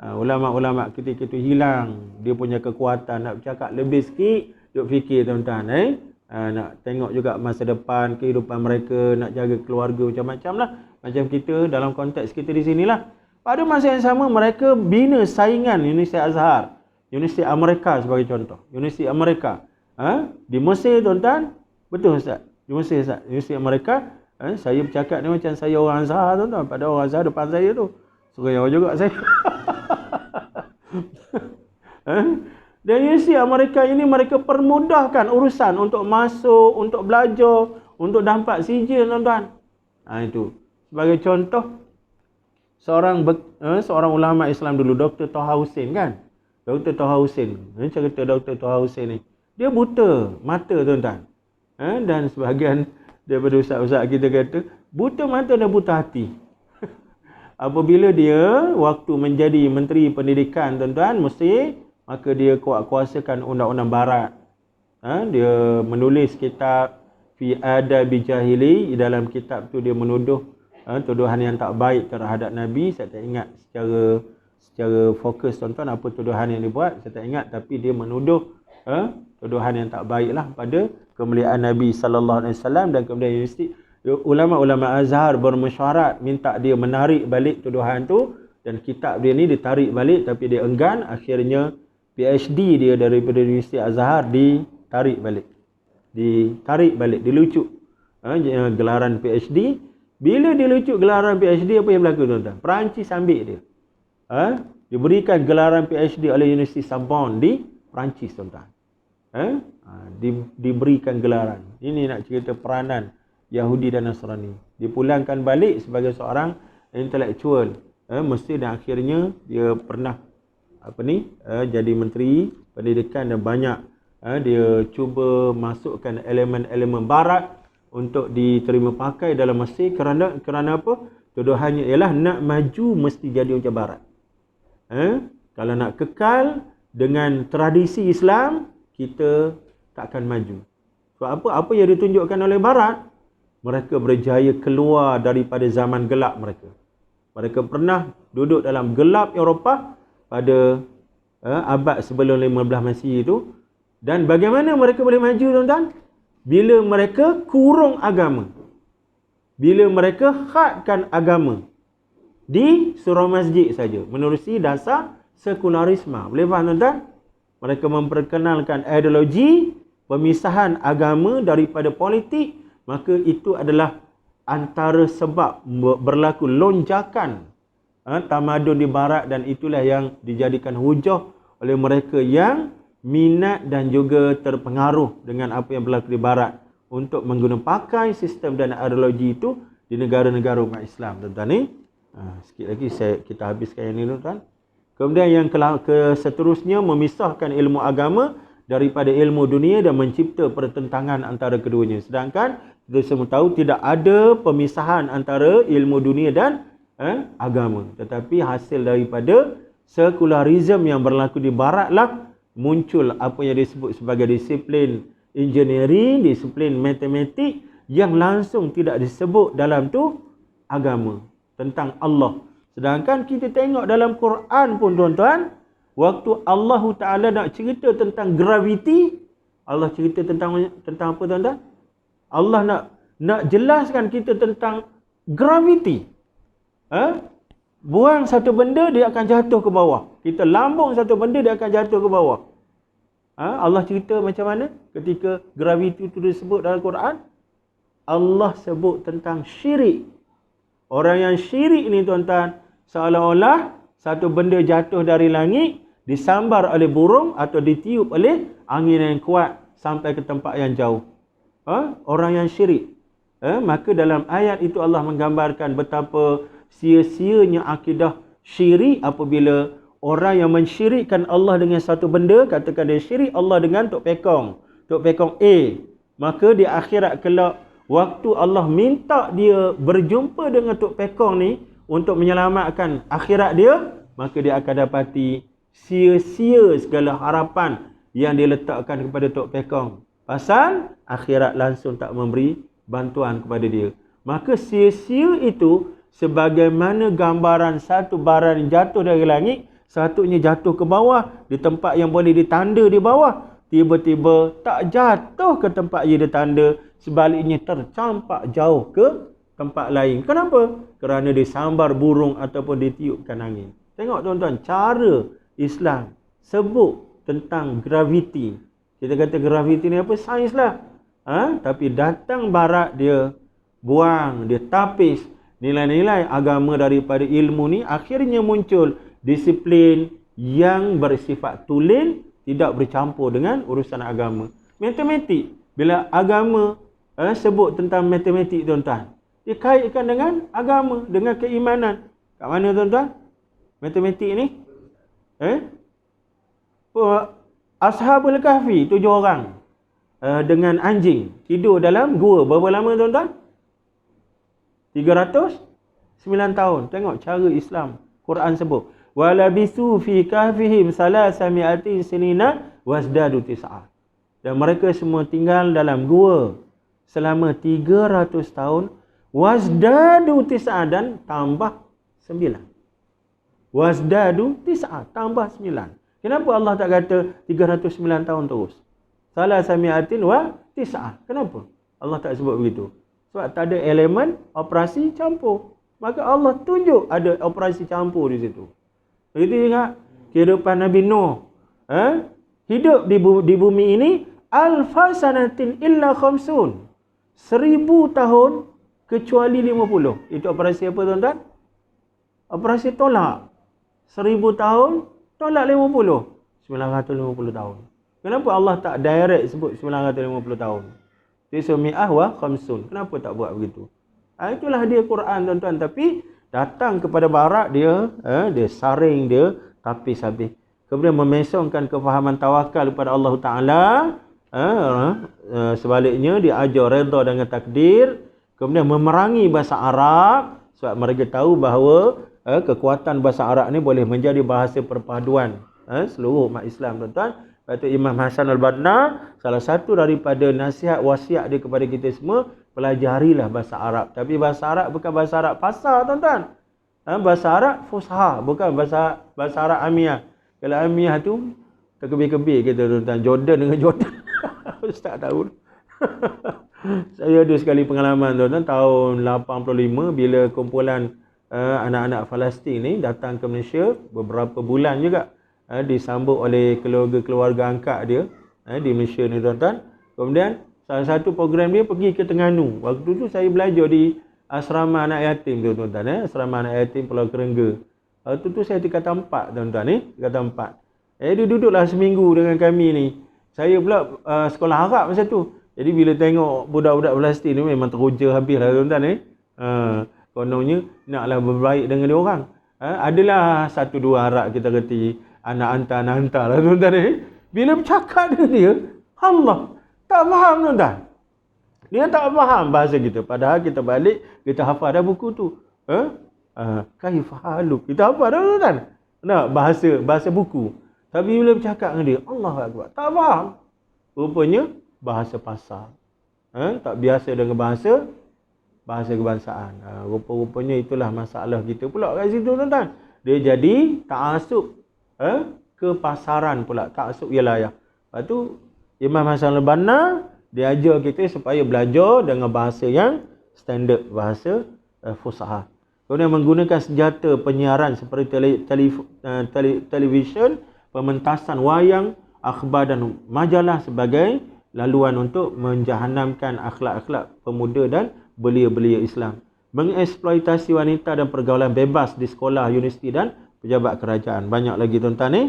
Ulama-ulama ketika itu hilang dia punya kekuatan. Nak bercakap lebih sikit, duk fikir, tuan-tuan. Nak tengok juga masa depan, kehidupan mereka, nak jaga keluarga, macam-macam lah. Macam kita, dalam konteks kita di sinilah. Pada masa yang sama, mereka bina saingan Universiti Azhar, Universiti Amerika sebagai contoh. Universiti Amerika. Di Mesir, tuan-tuan. Betul, Ustaz? Di Mesir, Ustaz. Universiti Amerika. Saya bercakap ni macam saya orang Azhar, tuan-tuan. Pada orang Azhar depan saya tu. Surau juga saya. Dan Universiti Amerika ini mereka permudahkan urusan untuk masuk, untuk belajar, untuk dapat sijil, tuan-tuan. Itu. Sebagai contoh, seorang ulama Islam dulu, Dr. Taha Hussein, kan? Dr. Taha Hussein. Cerita Dr. Taha Hussein ni. Dia buta mata, tuan-tuan. Dan sebahagian daripada ustaz-ustaz kita kata, buta mata dan buta hati. Apabila dia waktu menjadi Menteri Pendidikan, tuan-tuan, Mesir, maka dia kuasakan undang-undang barat. Dia menulis kitab Fi Adabi Jahili. Dalam kitab tu dia menuduh tuduhan yang tak baik terhadap Nabi. Saya tak ingat secara fokus, tuan-tuan, apa tuduhan yang dibuat, saya tak ingat, tapi dia menuduh tuduhan yang tak baiklah pada kemuliaan Nabi sallallahu alaihi wasallam. Dan kemudian universiti ulama-ulama Azhar bermesyuarat minta dia menarik balik tuduhan tu, dan kitab dia ni ditarik balik, tapi dia enggan. Akhirnya PhD dia daripada Universiti Azhar ditarik balik, dilucuk gelaran PhD. Bila dilucuk gelaran PhD, apa yang berlaku, tuan-tuan? Perancis ambil dia. Diberikan gelaran PhD oleh Universiti Sorbonne di Perancis, tuan-tuan. Diberikan gelaran. Ini nak cerita peranan Yahudi dan Nasrani. Dipulangkan balik sebagai seorang intelektual Mesir, dan akhirnya dia pernah jadi Menteri Pendidikan, dan banyak dia cuba masukkan elemen-elemen barat untuk diterima pakai dalam Mesir. Kerana apa? Tuduhannya ialah nak maju mesti jadi macam barat. Kalau nak kekal dengan tradisi Islam, kita takkan maju. Sebab apa yang ditunjukkan oleh barat? Mereka berjaya keluar daripada zaman gelap mereka. Mereka pernah duduk dalam gelap Eropah pada abad sebelum 15 Masihi itu. Dan bagaimana mereka boleh maju, tuan-tuan? Bila mereka kurung agama. Bila mereka khadkan agama di surau masjid saja, menerusi dasar sekularisme. Boleh faham, tuan-tuan? Mereka memperkenalkan ideologi pemisahan agama daripada politik. Maka itu adalah antara sebab berlaku lonjakan tamadun di barat, dan itulah yang dijadikan hujah oleh mereka yang minat dan juga terpengaruh dengan apa yang berlaku di barat untuk menggunakan pakai sistem dan ideologi itu di negara-negara umat Islam, tuan-tuan ni. Sikit lagi kita habiskan yang ini, tuan-tuan. Kemudian yang seterusnya, memisahkan ilmu agama daripada ilmu dunia dan mencipta pertentangan antara keduanya. Sedangkan kita semua tahu tidak ada pemisahan antara ilmu dunia dan agama. Tetapi hasil daripada sekularisme yang berlaku di baratlah muncul apa yang disebut sebagai disiplin engineering, disiplin matematik, yang langsung tidak disebut dalam tu agama, tentang Allah. Sedangkan kita tengok dalam Quran pun, tuan-tuan, waktu Allah Ta'ala nak cerita tentang graviti, Allah cerita tentang apa, tuan-tuan? Allah nak jelaskan kita tentang graviti. Buang satu benda, dia akan jatuh ke bawah. Kita lambung satu benda, dia akan jatuh ke bawah. Allah cerita macam mana ketika graviti itu disebut dalam Quran? Allah sebut tentang syirik. Orang yang syirik ni, tuan-tuan, seolah-olah satu benda jatuh dari langit, disambar oleh burung atau ditiup oleh angin yang kuat sampai ke tempat yang jauh. Orang yang syirik. Maka dalam ayat itu Allah menggambarkan betapa sia-sianya akidah syirik apabila orang yang mensyirikkan Allah dengan satu benda, katakan dia syirik Allah dengan Tok Pekong A, maka di akhirat kelak, waktu Allah minta dia berjumpa dengan Tok Pekong ni untuk menyelamatkan akhirat dia, maka dia akan dapati sia-sia segala harapan yang dia letakkan kepada Tok Pekong. Pasal akhirat langsung tak memberi bantuan kepada dia. Maka sia-sia itu sebagaimana gambaran satu barang jatuh dari langit, satunya jatuh ke bawah, di tempat yang boleh ditanda di bawah. Tiba-tiba tak jatuh ke tempat yang ditanda, sebaliknya tercampak jauh ke tempat lain. Kenapa? Kerana disambar burung ataupun ditiupkan angin. Tengok tuan-tuan, cara Islam sebut tentang graviti. Kita kata graviti ni apa? Sains lah. Tapi datang barat dia buang, dia tapis nilai-nilai agama daripada ilmu ni, akhirnya muncul disiplin yang bersifat tulen, tidak bercampur dengan urusan agama. Matematik, bila agama sebut tentang matematik tuan-tuan, dia kaitkan dengan agama, dengan keimanan. Kat mana tuan-tuan matematik ni? Ashabul Kahfi 7 orang dengan anjing tidur dalam gua. Berapa lama tuan-tuan? 309 tahun. Tengok cara Islam. Quran sebut. Walabisu fi kahfihim salasami'atin sinina wasdadu tis'ah. Dan mereka semua tinggal dalam gua selama 300 tahun. Wasdadu tis'ah, dan tambah 9. Wasdadu tis'ah, tambah 9. Kenapa Allah tak kata 309 tahun terus? Salasami'atin wa tis'ah. Kenapa Allah tak sebut begitu? Sebab tak ada elemen operasi campur. Maka Allah tunjuk ada operasi campur di situ. Begitu juga kehidupan Nabi Nuh. Hidup di bumi ini alfa sanatin illa khamsun. 1000 tahun kecuali 50. Itu operasi apa tuan-tuan? Operasi tolak. 1000 tahun tolak 50. 950 tahun. Kenapa Allah tak direct sebut 950 tahun? Tisu mi'ah wa khamsun. Kenapa tak buat begitu? Itulah dia Quran tuan-tuan. Tapi datang kepada barat dia, dia saring dia tapis habis. Kemudian memesongkan kefahaman tawakal kepada Allah Ta'ala. Sebaliknya dia ajar redha dengan takdir. Kemudian memerangi bahasa Arab. Sebab mereka tahu bahawa kekuatan bahasa Arab ni boleh menjadi bahasa perpaduan seluruh umat Islam tuan-tuan. Lepas tu Imam Hasan al-Banna, salah satu daripada nasihat wasiat dia kepada kita semua, pelajarilah bahasa Arab. Tapi bahasa Arab bukan bahasa Arab fasah tuan-tuan. Bahasa Arab fusha, bukan bahasa Arab Amiyah. Kalau Amiyah tu terkebir-kebir kita tuan-tuan, Jordan dengan Jordan. Ustaz tahu. Saya ada sekali pengalaman tuan-tuan, tahun 85 bila kumpulan anak-anak Palestin ni datang ke Malaysia beberapa bulan juga. Disambut oleh keluarga angkat dia di Malaysia ni tuan-tuan. Kemudian salah satu program dia pergi ke Terengganu. Waktu tu saya belajar di asrama anak yatim tu tuan-tuan. Asrama anak yatim Pulau Kerengga. Waktu tu saya tingkatan 4 tuan-tuan ni. Tingkatan 4. Dia duduklah seminggu dengan kami ni. Saya pula sekolah Arab masa tu. Jadi bila tengok budak-budak Palestin ni memang teruja habis lah tuan-tuan ni. Kononnya naklah berbaik dengan dia orang. Adalah satu dua Arab kita kerti. Anak hantar lah tuan-tuan ni. Bila bercakap dengan dia, Allah tak faham tuan-tuan. Dia tak faham bahasa kita. Padahal kita balik, kita hafal dah buku tu. Kaifahalu. Kita hafal dah tuan-tuan. Nak bahasa buku. Tapi bila bercakap dengan dia, Allah Akbar, tak faham. Rupanya bahasa pasar. Tak biasa dengan bahasa kebangsaan. Rupa-rupanya itulah masalah kita pula kat situ tuan-tuan. Dia jadi ta'asub ke pasaran pula, ta'asub wilayah. Lepas tu Imam Hasan al-Banna dia ajar kita supaya belajar dengan bahasa yang standard, bahasa fusha. Kemudian menggunakan senjata penyiaran seperti televisyen, pementasan wayang, akhbar dan majalah sebagai laluan untuk menjahanamkan akhlak-akhlak pemuda dan belia-belia Islam. Mengeksploitasi wanita dan pergaulan bebas di sekolah, universiti dan pejabat kerajaan. Banyak lagi tuan-tuan ni.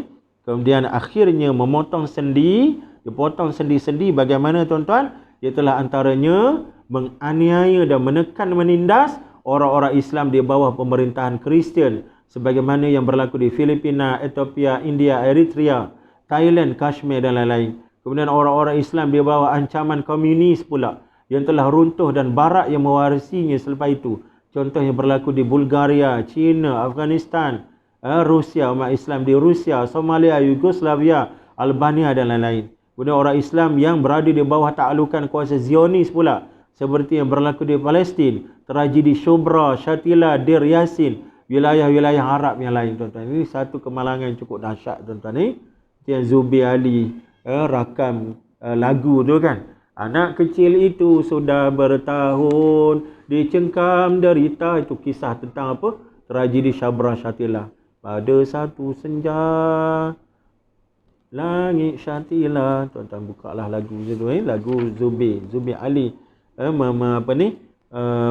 Kemudian akhirnya memotong sendi. Dia potong sendi-sendi bagaimana tuan-tuan? Dia telah antaranya menganiaya dan menekan menindas orang-orang Islam di bawah pemerintahan Kristian. Sebagaimana yang berlaku di Filipina, Ethiopia, India, Eritrea, Thailand, Kashmir dan lain-lain. Kemudian orang-orang Islam di bawah ancaman komunis pula yang telah runtuh dan barat yang mewarisinya selepas itu. Contoh yang berlaku di Bulgaria, China, Afghanistan, Rusia, umat Islam di Rusia, Somalia, Yugoslavia, Albania dan lain-lain. Kemudian orang Islam yang berada di bawah taklukan kuasa Zionis pula, seperti yang berlaku di Palestin, tragedi Shubra, Shatila, Deir Yassin, wilayah-wilayah Arab yang lain, tuan-tuan. Ini satu kemalangan yang cukup dahsyat, tuan-tuan. Ni yang Zubi Ali rakam lagu tu kan. Anak kecil itu sudah bertahun dicengkam derita. Itu kisah tentang apa? Tragedi Shubra, Shatila. Pada satu senja langit Shatila, tuan-tuan bukalah lagu tu, lagu Zubi Ali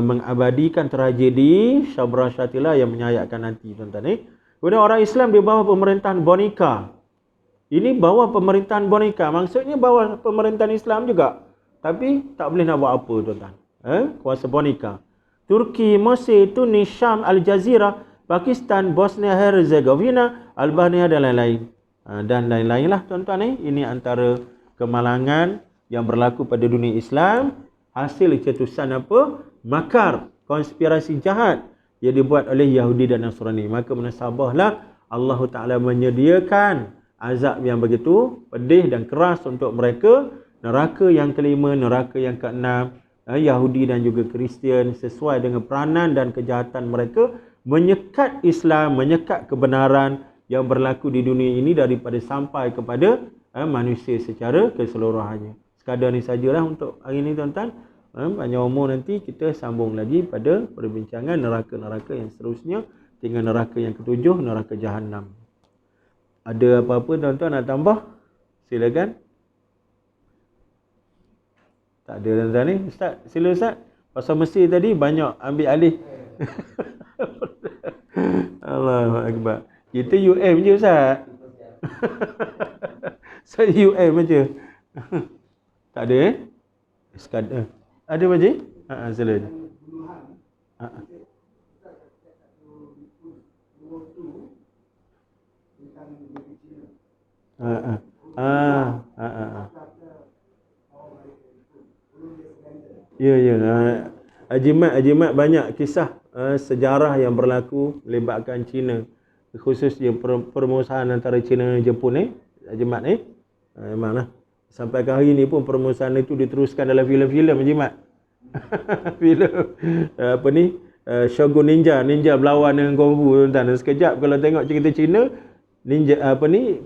mengabadikan tragedi Shubra Shatila yang menyayatkan nanti, tuan-tuan. Kemudian orang Islam di bawah pemerintahan boneka. Ini bawah pemerintahan boneka, maksudnya bawah pemerintahan Islam juga, tapi tak boleh nak buat apa, tuan-tuan. Kuasa boneka. Turki, Mesir, Tunis, Syam, Al-Jazirah, Pakistan, Bosnia Herzegovina, Albania dan lain-lain. Dan lain-lain lah, tuan-tuan. Ini antara kemalangan yang berlaku pada dunia Islam, hasil cetusan apa? Makar, konspirasi jahat yang dibuat oleh Yahudi dan Nasrani. Maka menasabahlah Allah Ta'ala menyediakan azab yang begitu pedih dan keras untuk mereka. Neraka yang kelima, neraka yang keenam, Yahudi dan juga Kristian, sesuai dengan peranan dan kejahatan mereka menyekat Islam, menyekat kebenaran yang berlaku di dunia ini daripada sampai kepada manusia secara keseluruhannya. Sekadar ni sajalah untuk hari ini, tuan-tuan. Panjang umur nanti kita sambung lagi pada perbincangan neraka-neraka yang seterusnya. Tinggal neraka yang ketujuh, neraka Jahannam. Ada apa-apa, tuan-tuan, nak tambah? Silakan. Tak ada, tuan-tuan ni. Ustaz, sila Ustaz. Pasal Mesir tadi banyak ambil alih. Allahu Akbar. Kita UM je, Ustaz. Saya UM je. Tak ada Sekadar. Ada Pakcik? Sila je. Ya. Ajimat banyak kisah sejarah yang berlaku melibatkan Cina, khususnya permusuhan antara Cina dan Jepun Ajimat memanglah sampai ke hari ni pun permusuhan itu diteruskan dalam filem-filem Ajimat. Filem Shogun Ninja berlawan dengan Kungfu, tuan-tuan. Sekejap kalau tengok cerita Cina, ninja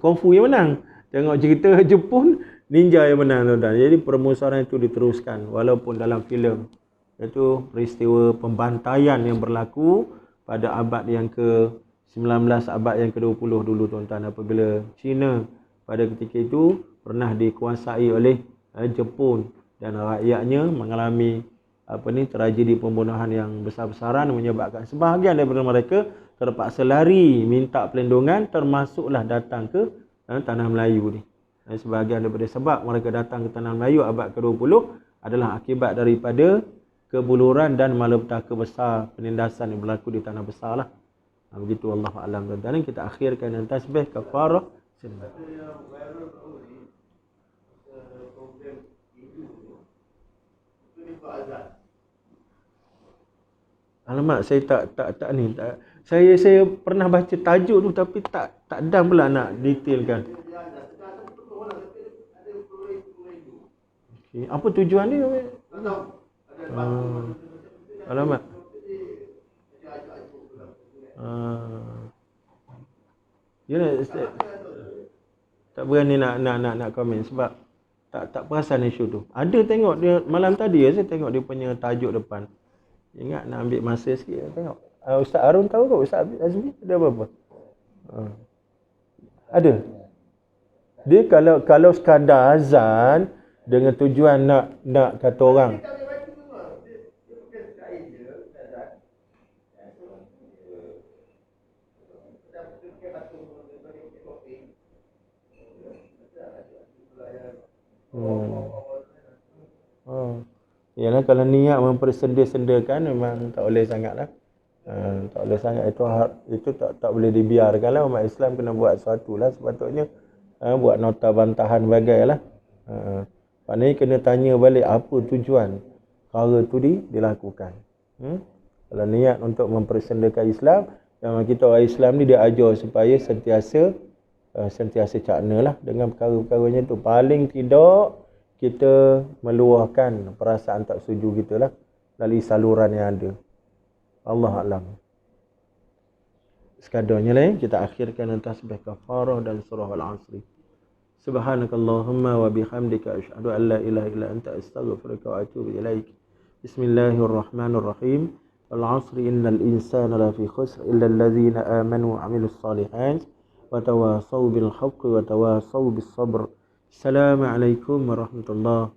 Kungfu yang menang. Tengok cerita Jepun, ninja yang menang, tuan-tuan. Jadi permusuhan itu diteruskan walaupun dalam filem. Itu peristiwa pembantaian yang berlaku pada abad yang ke-19, abad yang ke-20 dulu, tuan-tuan, apabila Cina pada ketika itu pernah dikuasai oleh Jepun dan rakyatnya mengalami tragedi pembunuhan yang besar-besaran, menyebabkan sebahagian daripada mereka terpaksa lari minta perlindungan, termasuklah datang ke tanah Melayu ni. Dan sebahagian daripada sebab mereka datang ke tanah Melayu abad ke-20 adalah akibat daripada kebuluran dan malapetaka besar, penindasan yang berlaku di tanah besar lah. Begitu, Allah Alam, tuan-tuan. Kita akhirkan dengan tasbih kafarah. Alamak, saya tak ni. Saya pernah baca tajuk tu tapi tak dam pula nak detailkan. Okay. Apa tujuan ni? Alamak. Tak berani nak komen sebab tak perasan isu tu. Ada tengok dia malam tadi saya tengok dia punya tajuk depan. Ingat nak ambil masa sikit tengok. Ustaz Harun tahu ke Ustaz Azmi ada apa-apa? Ada. Dia kalau sekadar azan dengan tujuan nak kata orang. Yalah, kalau niat mempersenda-sendakan memang tak boleh sangatlah. Tak boleh sangat, itu tak boleh dibiarkan lah. Umat Islam kena buat sesuatu lah sepatutnya. Buat nota bantahan bagailah. Maknanya kena tanya balik apa tujuan perkara tu dilakukan. Kalau niat untuk mempersendakan Islam, memang kita orang Islam ni dia ajar supaya sentiasa sentiasa cakna lah dengan perkara-perkaranya tu. Paling tidak kita meluahkan perasaan tak setuju kita lah melalui saluran yang ada. Allah Alam. Sekadarnya lah kita akhirkan tasbih kafarah dan surah Al-Asri. Subhanakallahumma wa bihamdika asyhadu an la ilaha illa anta astaghfiruka wa atubu ilaik. Bismillahirrahmanirrahim. Al-'asri innal insana lafi khusr illa alladhina amanu wa 'amilus solihat wa tawasaw bil haqqi wa tawasaw bis sabr. Assalamualaikum warahmatullahi